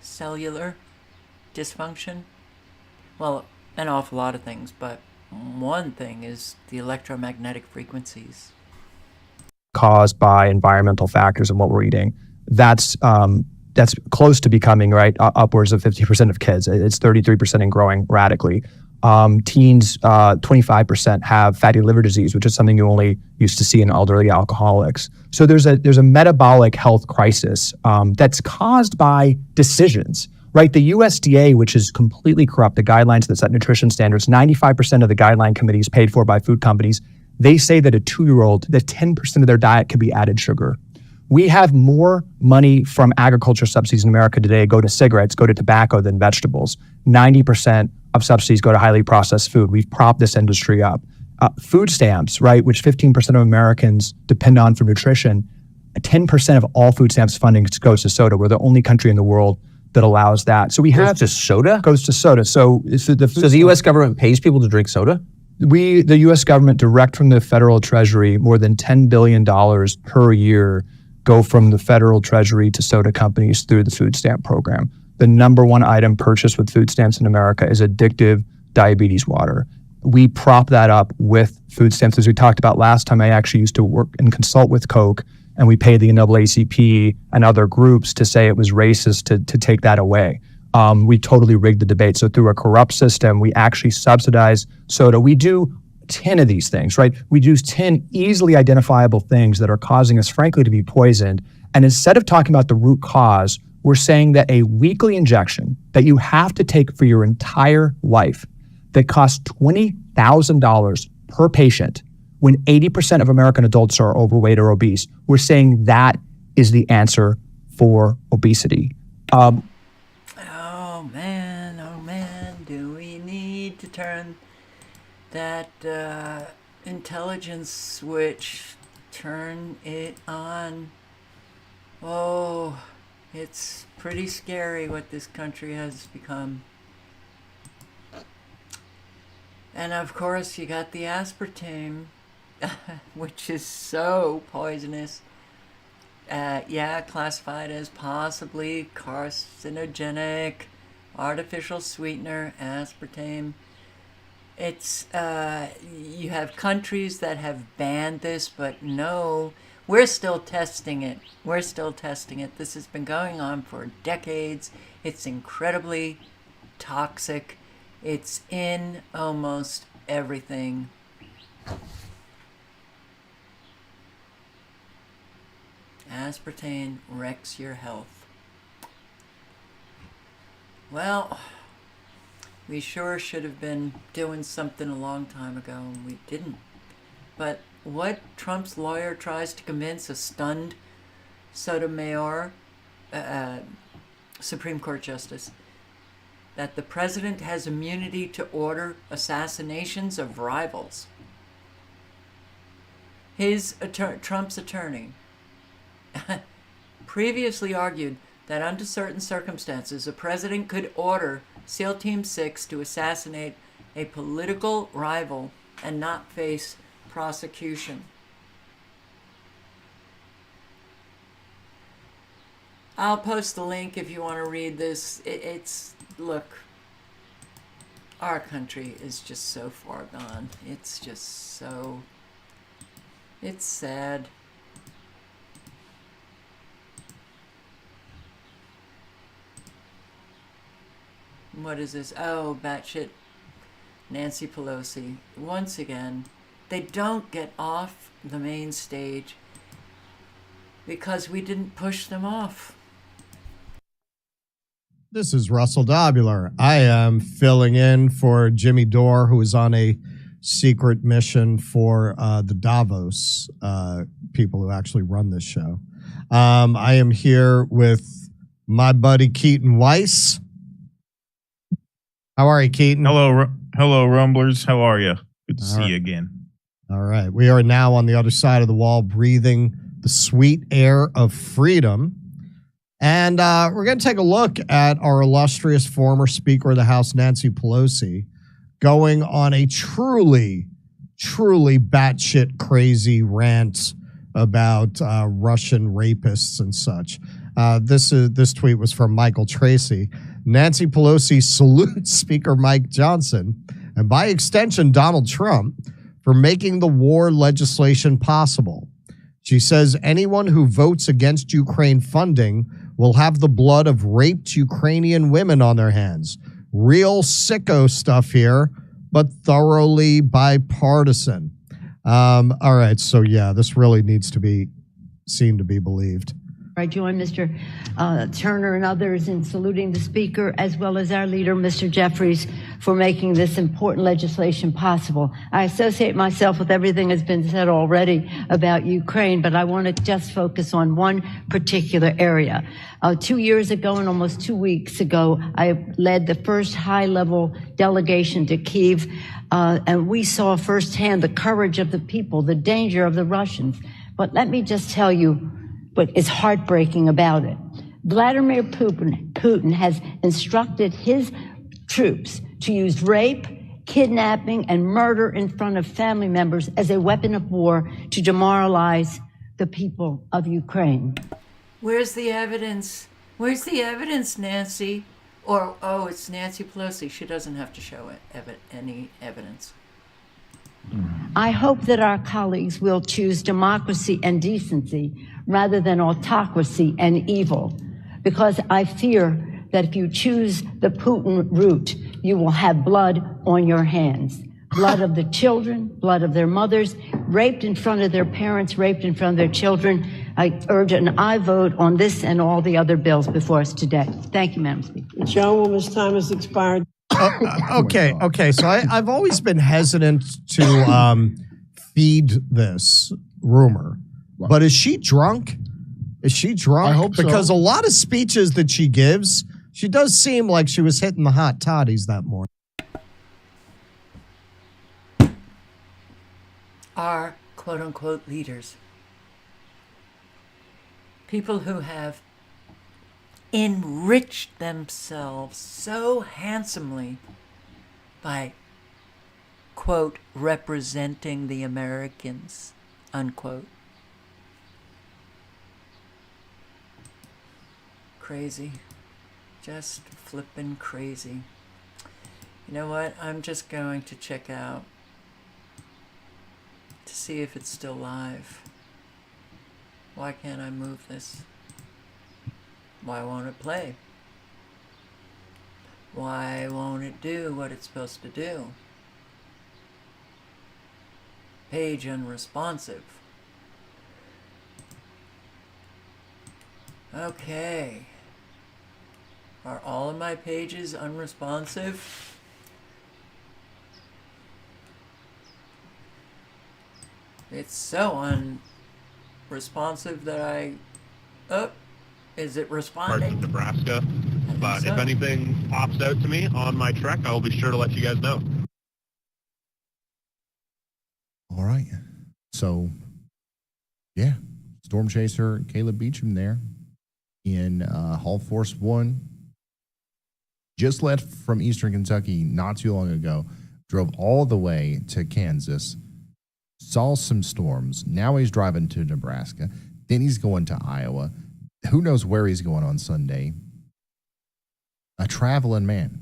Cellular dysfunction? Well, an awful lot of things, but one thing is the electromagnetic frequencies. Caused by environmental factors and what we're eating. That's close to becoming, right, upwards of 50% of kids. It's 33% and growing radically. Teens, 25% have fatty liver disease, which is something you only used to see in elderly alcoholics. So there's a metabolic health crisis that's caused by decisions, right? The USDA, which is completely corrupt, the guidelines that set nutrition standards, 95% of the guideline committees paid for by food companies, they say that a 2-year-old, that 10% of their diet could be added sugar. We have more money from agriculture subsidies in America today go to cigarettes, go to tobacco than vegetables. 90% of subsidies go to highly processed food. We've propped this industry up. Food stamps, right, which 15% of Americans depend on for nutrition, 10% of all food stamps funding goes to soda. We're the only country in the world that allows that. So we have to soda? Goes to soda. So the U.S. government pays people to drink soda? The U.S. government, direct from the federal treasury, more than $10 billion per year go from the federal treasury to soda companies through the food stamp program. The number one item purchased with food stamps in America is addictive diabetes water. We prop that up with food stamps. As we talked about last time, I actually used to work and consult with Coke, and we paid the NAACP and other groups to say it was racist to take that away. We totally rigged the debate. So through a corrupt system, we actually subsidize soda. We do 10 of these things, right? We do 10 easily identifiable things that are causing us, frankly, to be poisoned. And instead of talking about the root cause, we're saying that a weekly injection that you have to take for your entire life that costs $20,000 per patient when 80% of American adults are overweight or obese, we're saying that is the answer for obesity. Oh man, do we need to turn that intelligence switch, turn it on? Oh, it's pretty scary what this country has become. And of course, you got the aspartame, which is so poisonous. Classified as possibly carcinogenic, artificial sweetener, aspartame. It's, you have countries that have banned this, but no, we're still testing it. We're still testing it. This has been going on for decades. It's incredibly toxic. It's in almost everything. Aspartame wrecks your health. Well, we sure should have been doing something a long time ago, and we didn't. But what Trump's lawyer tries to convince a stunned Sotomayor, Supreme Court Justice, that the president has immunity to order assassinations of rivals. Trump's attorney previously argued that under certain circumstances, a president could order SEAL Team 6 to assassinate a political rival and not face prosecution. I'll post the link if you want to read this. Look, our country is just so far gone. It's just so, it's sad. What is this? Oh, batshit Nancy Pelosi. Once again, they don't get off the main stage because we didn't push them off. This is Russell Dobular. I am filling in for Jimmy Dore, who is on a secret mission for the Davos people who actually run this show. I am here with my buddy Keaton Weiss. How are you, Keaton? Hello, Rumblers. How are you? Good to see you again. All right. We are now on the other side of the wall, breathing the sweet air of freedom. And we're going to take a look at our illustrious former Speaker of the House, Nancy Pelosi, going on a truly batshit crazy rant about Russian rapists and such. This tweet was from Michael Tracy. Nancy Pelosi salutes Speaker Mike Johnson and by extension Donald Trump for making the war legislation possible. She says anyone who votes against Ukraine funding will have the blood of raped Ukrainian women on their hands. Real sicko stuff here, but thoroughly bipartisan. All right, so yeah, this really needs to be seen to be believed. I join Mr. Turner and others in saluting the Speaker, as well as our leader, Mr. Jeffries, for making this important legislation possible. I associate myself with everything that's been said already about Ukraine, but I want to just focus on one particular area. 2 years ago and almost 2 weeks ago, I led the first high-level delegation to Kyiv, and we saw firsthand the courage of the people, the danger of the Russians. But let me just tell you what is heartbreaking about it. Vladimir Putin has instructed his troops to use rape, kidnapping, and murder in front of family members as a weapon of war to demoralize the people of Ukraine. Where's the evidence? Where's the evidence, Nancy? Or, oh, it's Nancy Pelosi. She doesn't have to show any evidence. I hope that our colleagues will choose democracy and decency rather than autocracy and evil, because I fear that if you choose the Putin route, you will have blood on your hands. Blood of the children, blood of their mothers, raped in front of their parents, raped in front of their children. I urge an aye vote on this and all the other bills before us today. Thank you, Madam Speaker. The chairwoman's time has expired. Okay. So I've always been hesitant to feed this rumor, but is she drunk? Is she drunk? I hope so. Because a lot of speeches that she gives, she does seem like she was hitting the hot toddies that morning. Are quote-unquote leaders. People who have enriched themselves so handsomely by, quote, representing the Americans, unquote. Crazy. Just flippin' crazy. You know what? I'm just going to check out to see if it's still live. Why can't I move this? Why won't it play? Why won't it do what it's supposed to do? Page unresponsive. Okay. Are all of my pages unresponsive? It's so unresponsive that I... Oh, is it responding? Parts of Nebraska. But if anything pops out to me on my trek, I will be sure to let you guys know. All right. So, yeah, Storm Chaser, Caleb Beecham there in Hall Force 1. Just left from Eastern Kentucky not too long ago. Drove all the way to Kansas. Saw some storms. Now he's driving to Nebraska. Then he's going to Iowa. Who knows where he's going on Sunday? A traveling man.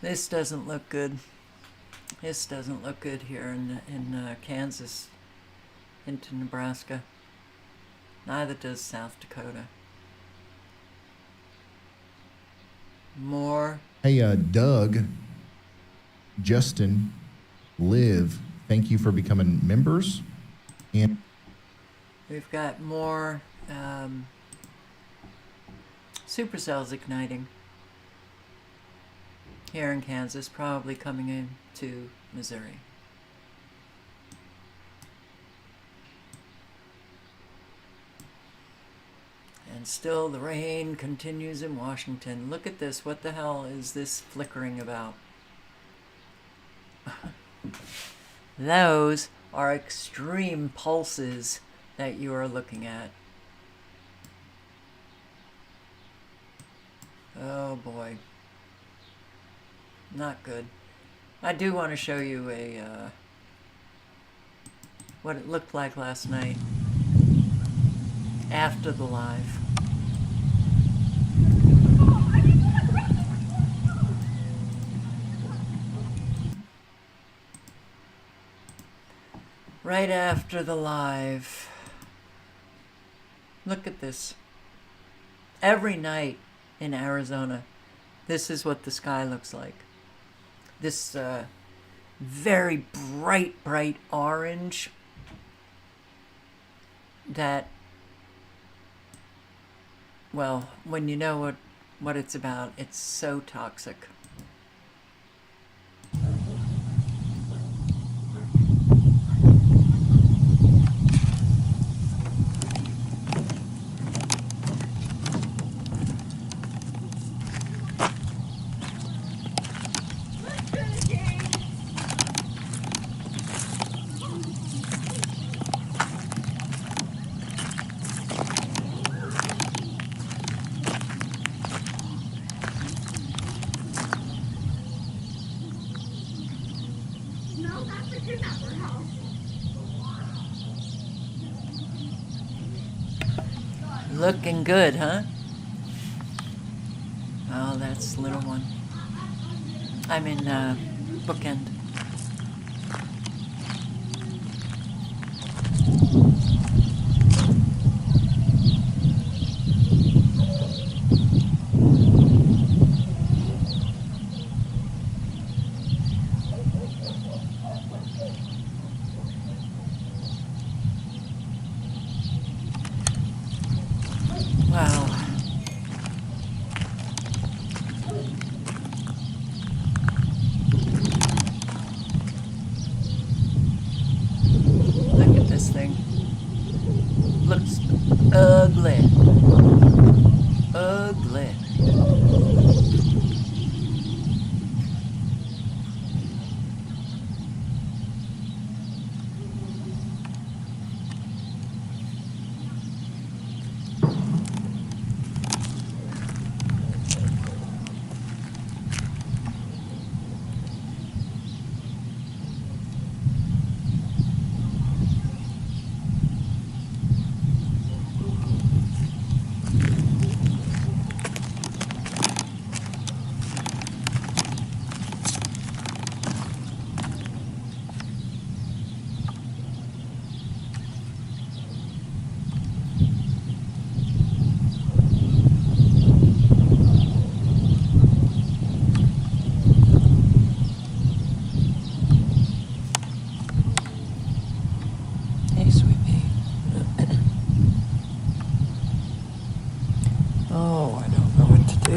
This doesn't look good. This doesn't look good here in Kansas into Nebraska. Neither does South Dakota. More. Hey, Doug, Justin, Liv, thank you for becoming members. And We've got more supercells igniting here in Kansas, probably coming into Missouri. And still the rain continues in Washington. Look at this. What the hell is this flickering about? Those are extreme pulses that you are looking at. Oh boy. Not good. I do want to show you a what it looked like last night after the live. Right after the live. Look at this. Every night in Arizona, this is what the sky looks like. This very bright orange that, well, when you know what it's about, it's so toxic. Looking good, huh? Oh, that's little one. I'm in Bookend.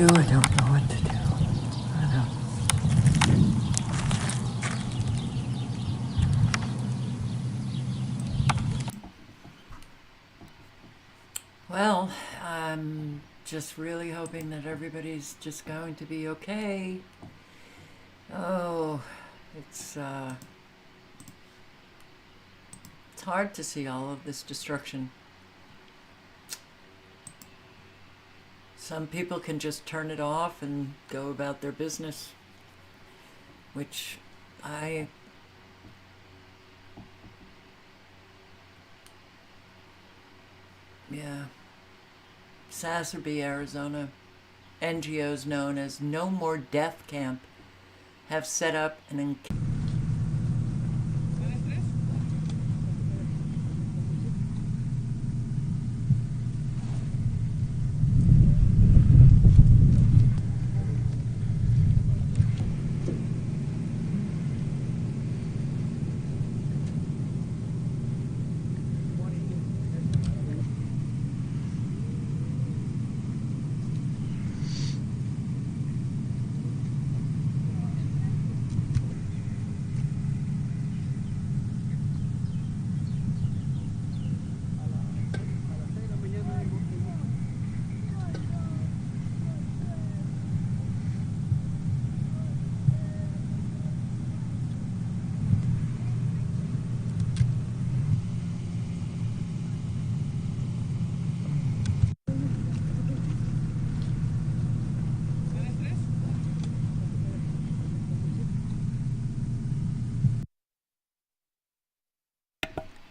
do. I don't know what to do. I don't. Well, I'm just really hoping that everybody's just going to be okay. Oh, it's hard to see all of this destruction. Some people can just turn it off and go about their business, which yeah. Saserby, Arizona, NGOs known as No More Death Camp have set up an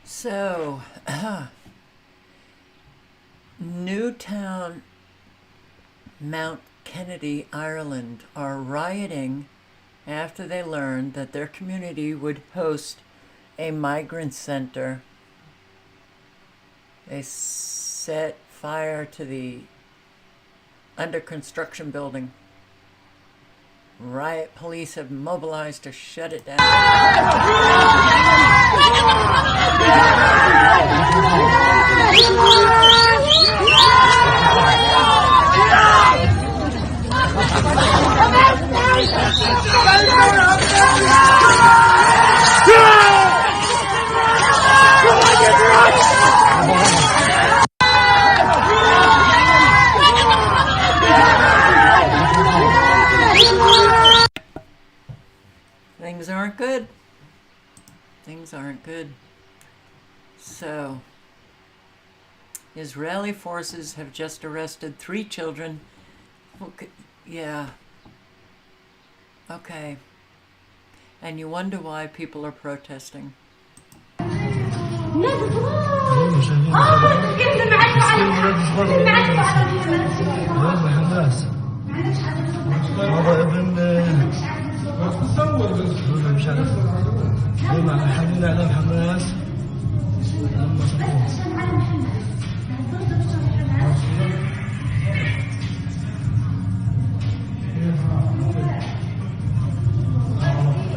So, Newtown, Mount Kennedy, Ireland, are rioting after they learned that their community would host a migrant center. They set fire to the under construction building. Riot police have mobilized to shut it down. Things aren't good. Things aren't good. So, Israeli forces have just arrested 3 children. Okay, yeah. Okay. And you wonder why people are protesting.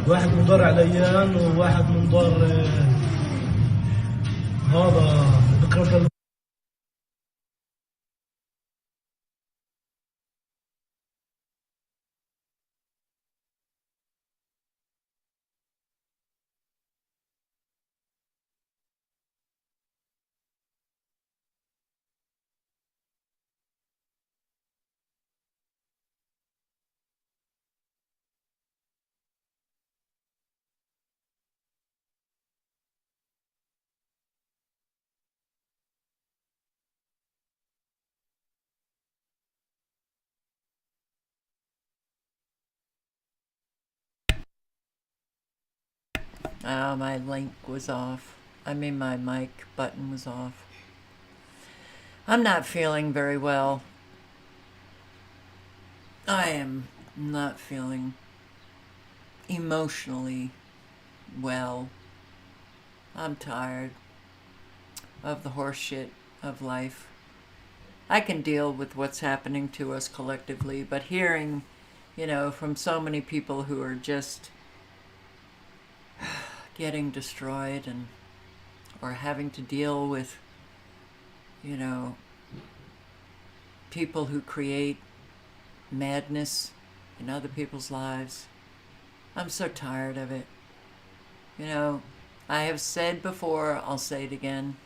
واحد من دار عليان وواحد من دار هذا بكرة. My link was off. I mean, my mic button was off. I'm not feeling very well. I am not feeling emotionally well. I'm tired of the horse shit of life. I can deal with what's happening to us collectively, but hearing, from so many people who are just getting destroyed or having to deal with, people who create madness in other people's lives. I'm so tired of it. You know, I have said before, I'll say it again.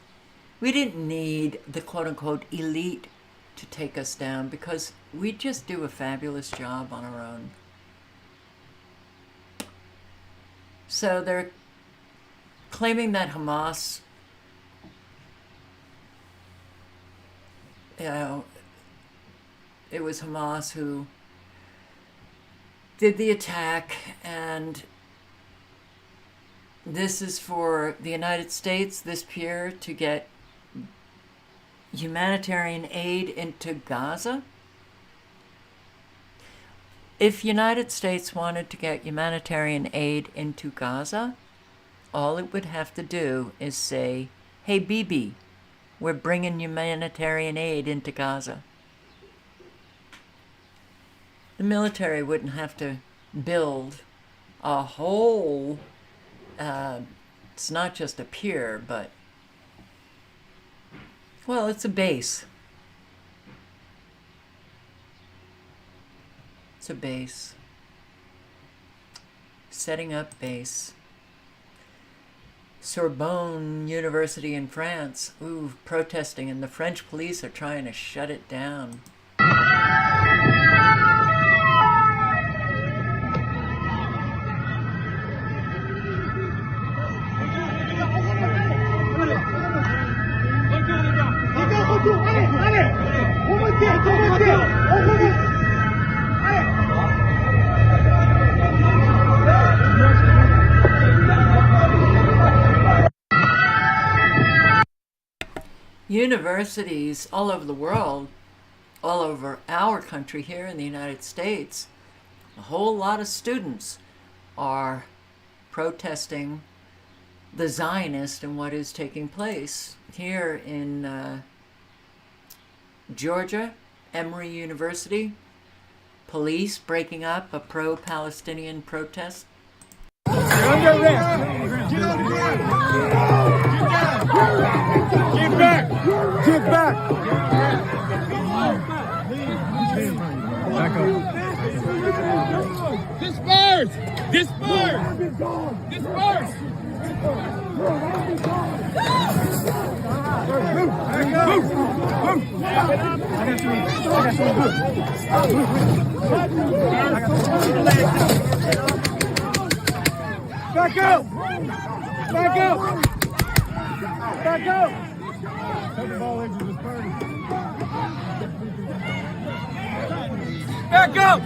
We didn't need the quote-unquote elite to take us down because we just do a fabulous job on our own. So they're claiming that Hamas, you know, it was Hamas who did the attack, and this is for the United States this year to get humanitarian aid into Gaza. If United States wanted to get humanitarian aid into Gaza, all it would have to do is say, hey, Bibi, we're bringing humanitarian aid into Gaza. The military wouldn't have to build a whole, it's not just a pier, but, well, it's a base. It's a base. Setting up base. Sorbonne University in France, protesting, and the French police are trying to shut it down. Universities all over the world, all over our country here in the United States, a whole lot of students are protesting the Zionist and what is taking place. Here in Georgia, Emory University, police breaking up a pro-Palestinian protest. Get under arrest. Get under arrest. Get back. Get back. Back up. Disperse. Disperse. Disperse. Back up! Back up! Back up! Take the ball into this party. Back up!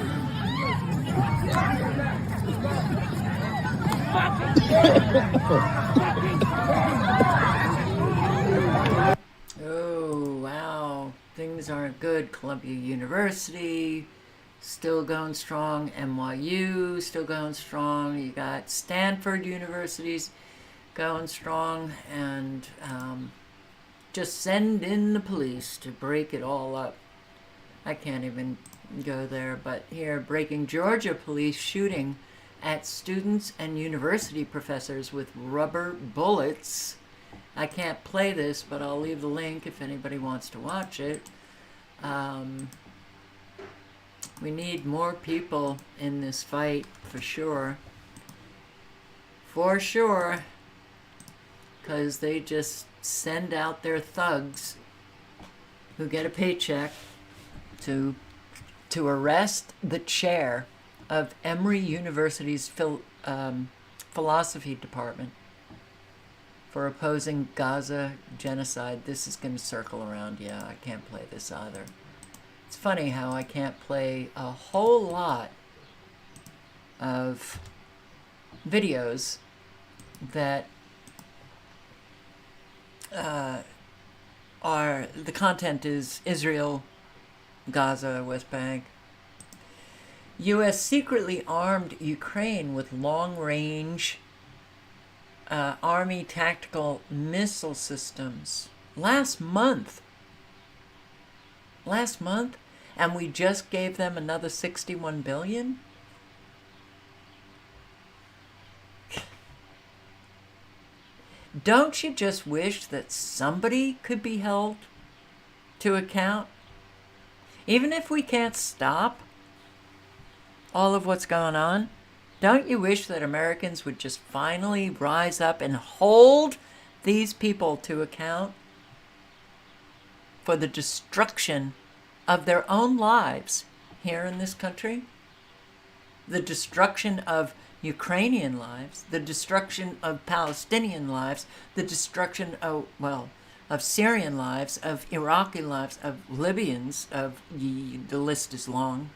Oh, wow. Things aren't good. Columbia University still going strong. NYU still going strong. You got Stanford University's going strong. And just send in the police to break it all up. I can't even go there. But here, breaking Georgia police shooting at students and university professors with rubber bullets. I can't play this, but I'll leave the link if anybody wants to watch it. We need more people in this fight, for sure. For sure. Because they just send out their thugs who get a paycheck to arrest the chair of Emory University's philosophy department for opposing Gaza genocide. This is going to circle around. Yeah, I can't play this either. It's funny how I can't play a whole lot of videos that are, the content is Israel, Gaza, West Bank. U.S. secretly armed Ukraine with long-range Army tactical missile systems last month, and we just gave them another $61 billion. Don't you just wish that somebody could be held to account? Even if we can't stop all of what's going on? Don't you wish that Americans would just finally rise up and hold these people to account for the destruction of their own lives here in this country? The destruction of Ukrainian lives, the destruction of Palestinian lives, the destruction of, of Syrian lives, of Iraqi lives, of Libyans, the list is long.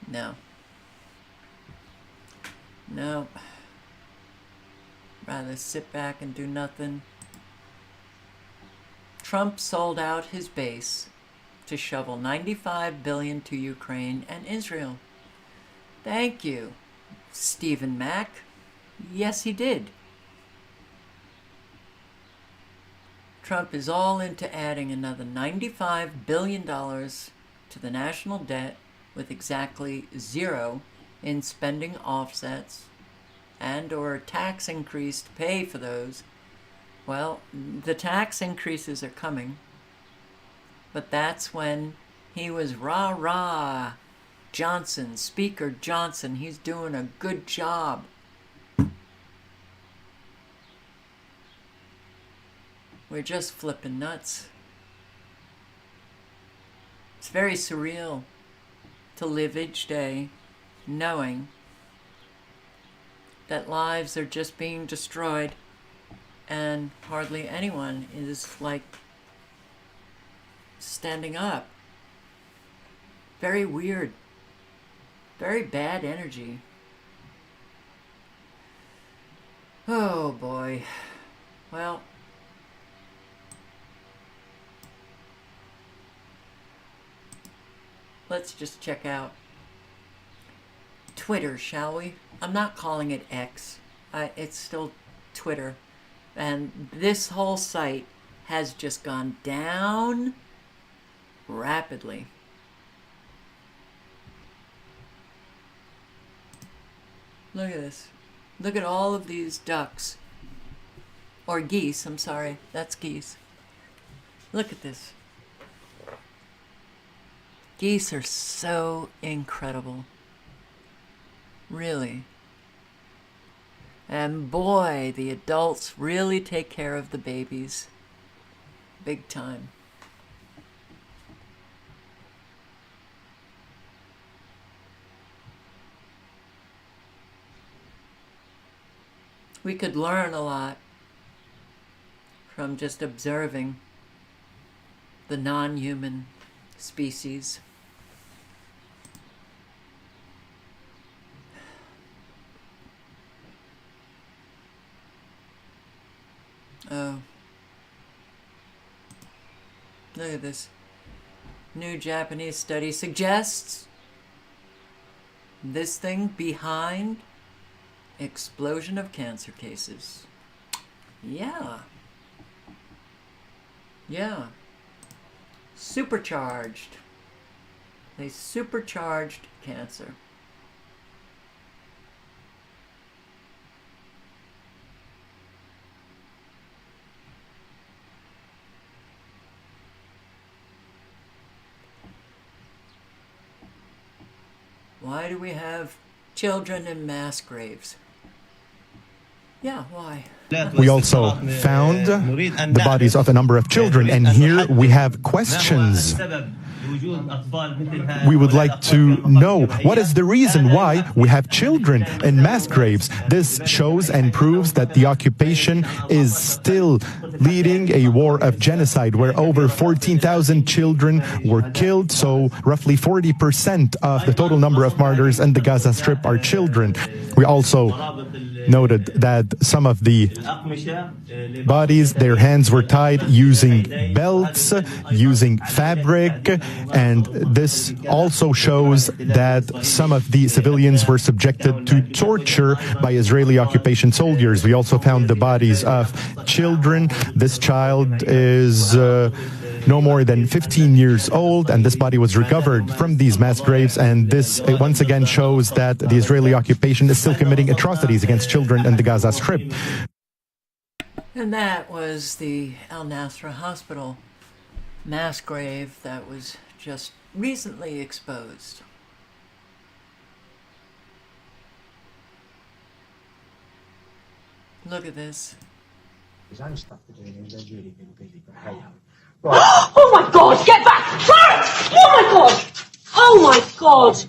No. No. Rather sit back and do nothing. Trump sold out his base to shovel $95 billion to Ukraine and Israel. Thank you, Stephen Mack. Yes, he did. Trump is all into adding another $95 billion to the national debt with exactly zero in spending offsets and or tax increase to pay for those. Well, the tax increases are coming, but that's when he was rah-rah Johnson, Speaker Johnson. He's doing a good job. We're just flipping nuts. It's very surreal to live each day knowing that lives are just being destroyed and hardly anyone is like standing up. Very weird. Very bad energy. Oh boy. Well, let's just check out Twitter, shall we? I'm not calling it X. It's still Twitter. And this whole site has just gone down rapidly. Look at this. Look at all of these ducks. Or geese, I'm sorry. That's geese. Look at this. Geese are so incredible. Really. And boy, the adults really take care of the babies. Big time. We could learn a lot from just observing the non-human species. Oh. Look at this. New Japanese study suggests this thing behind explosion of cancer cases. Yeah. Yeah. Supercharged. They supercharged cancer. Why do we have children in mass graves? Yeah, why? We also found the bodies of a number of children, and here we have questions. We would like to know what is the reason why we have children in mass graves. This shows and proves that the occupation is still leading a war of genocide where over 14,000 children were killed. So roughly 40% of the total number of martyrs in the Gaza Strip are children. We also noted that some of the bodies, their hands were tied using belts, using fabric, and this also shows that some of the civilians were subjected to torture by Israeli occupation soldiers. We also found the bodies of children. This child is no more than 15 years old, and this body was recovered from these mass graves, and this once again shows that the Israeli occupation is still committing atrocities against children in the Gaza Strip. And that was the Al Nasra Hospital mass grave that was just recently exposed. Look at this. Oh my God! Get back! Clarence! Oh my God! Oh my God!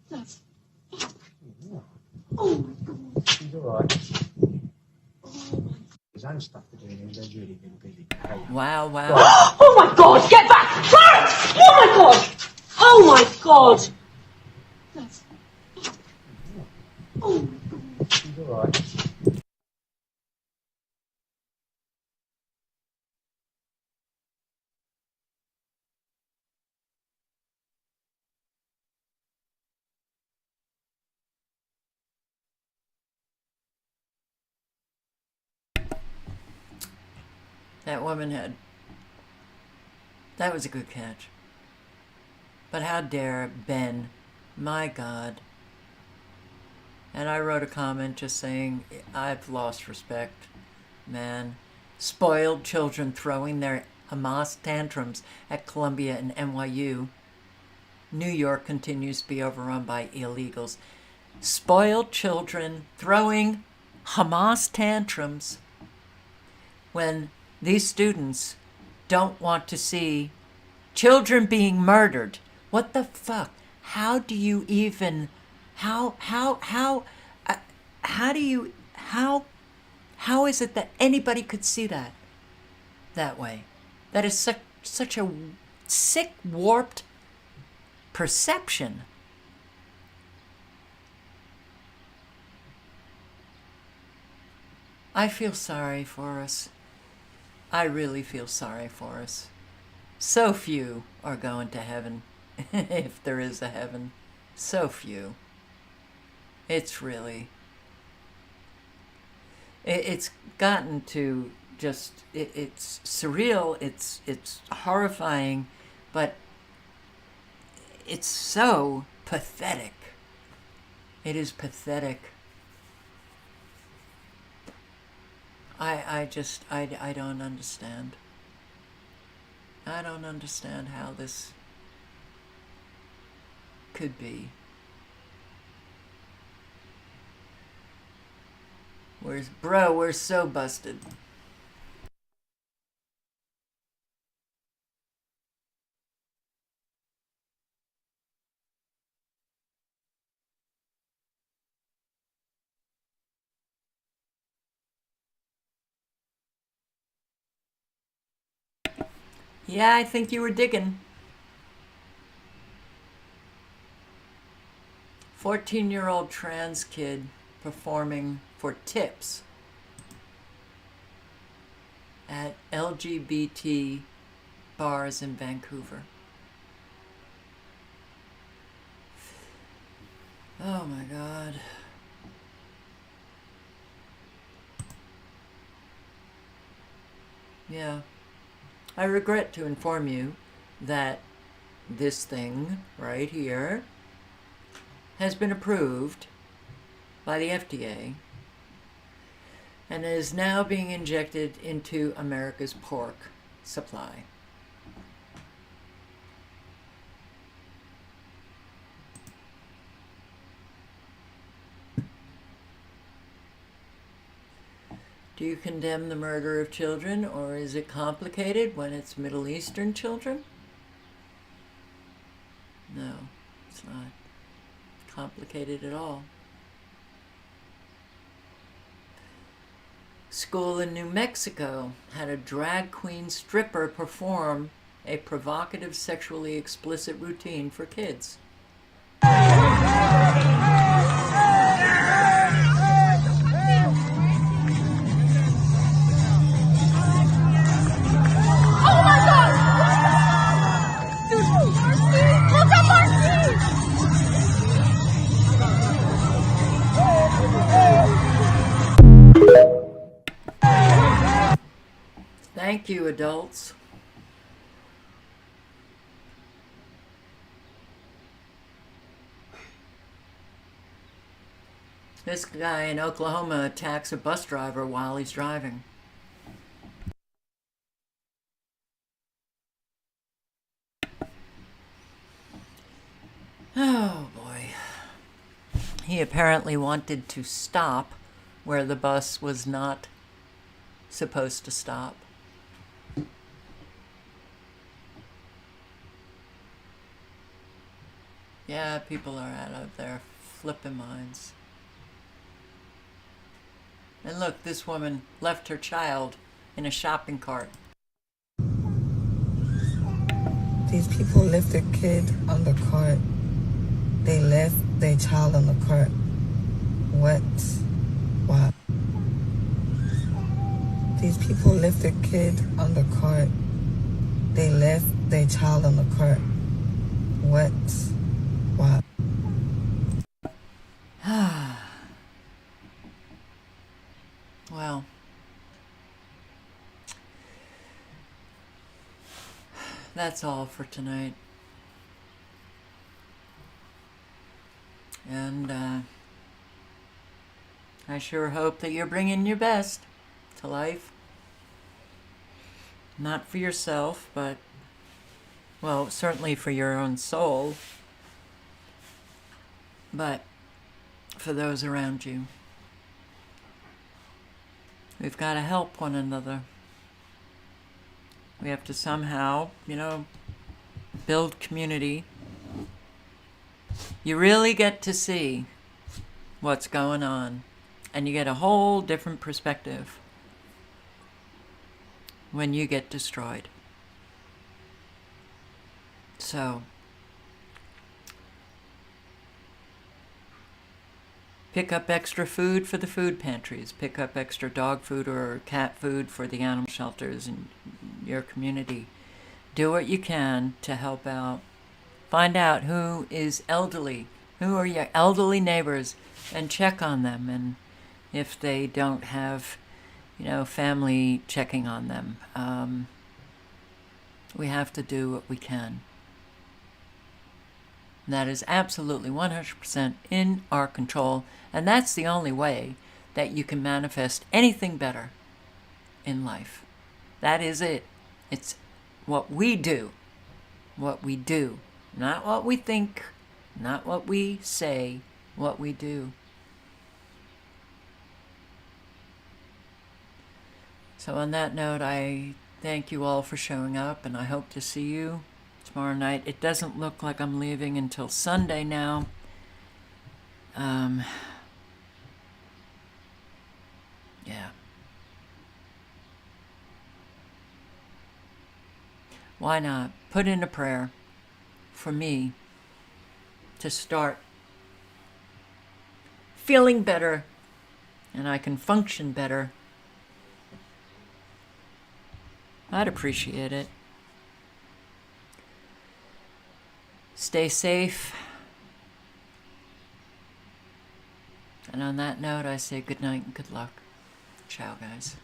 That's... Oh my God! She's alright. Wow, wow. Oh my God! Get back! Clarence! Oh my God! Oh my God! That's... Oh my God! She's alright. That woman had... That was a good catch. But how dare Ben? My God. And I wrote a comment just saying, I've lost respect, man. Spoiled children throwing their Hamas tantrums at Columbia and NYU. New York continues to be overrun by illegals. Spoiled children throwing Hamas tantrums when these students don't want to see children being murdered. What the fuck? How do you even... How is it that anybody could see that way? That is such a sick, warped perception. I feel sorry for us. I really feel sorry for us. So few are going to heaven, if there is a heaven. So few. It's really... It's gotten to just... It's surreal, it's horrifying, but it's so pathetic. It is pathetic. I don't understand. I don't understand how this could be. We're so busted. Yeah, I think you were digging. 14-year-old trans kid performing for tips at LGBT bars in Vancouver. Oh my God. Yeah. I regret to inform you that this thing right here has been approved by the FDA and is now being injected into America's pork supply. Do you condemn the murder of children, or is it complicated when it's Middle Eastern children? No, it's not complicated at all. School in New Mexico had a drag queen stripper perform a provocative, sexually explicit routine for kids. Thank you, adults. This guy in Oklahoma attacks a bus driver while he's driving. Oh boy. He apparently wanted to stop where the bus was not supposed to stop. Yeah, people are out of their flipping minds. And look, this woman left her child in a shopping cart. These people left their kid on the cart. They left their child on the cart. What? Why? These people left their kid on the cart. They left their child on the cart. What? Why? Well, that's all for tonight. And I sure hope that you're bringing your best to life. Not for yourself, but, well, certainly for your own soul, but for those around you. We've got to help one another. We have to somehow, build community. You really get to see what's going on, and you get a whole different perspective when you get destroyed. So, pick up extra food for the food pantries. Pick up extra dog food or cat food for the animal shelters in your community. Do what you can to help out. Find out who is elderly, who are your elderly neighbors, and check on them. And if they don't have, family checking on them, we have to do what we can. That is absolutely 100% in our control, and that's the only way that you can manifest anything better in life. That is it. It's what we do. What we do. Not what we think, not what we say, what we do. So on that note, I thank you all for showing up, and I hope to see you tomorrow night. It doesn't look like I'm leaving until Sunday now. Yeah. Why not put in a prayer for me to start feeling better and I can function better? I'd appreciate it. Stay safe. And on that note, I say good night and good luck. Ciao, guys.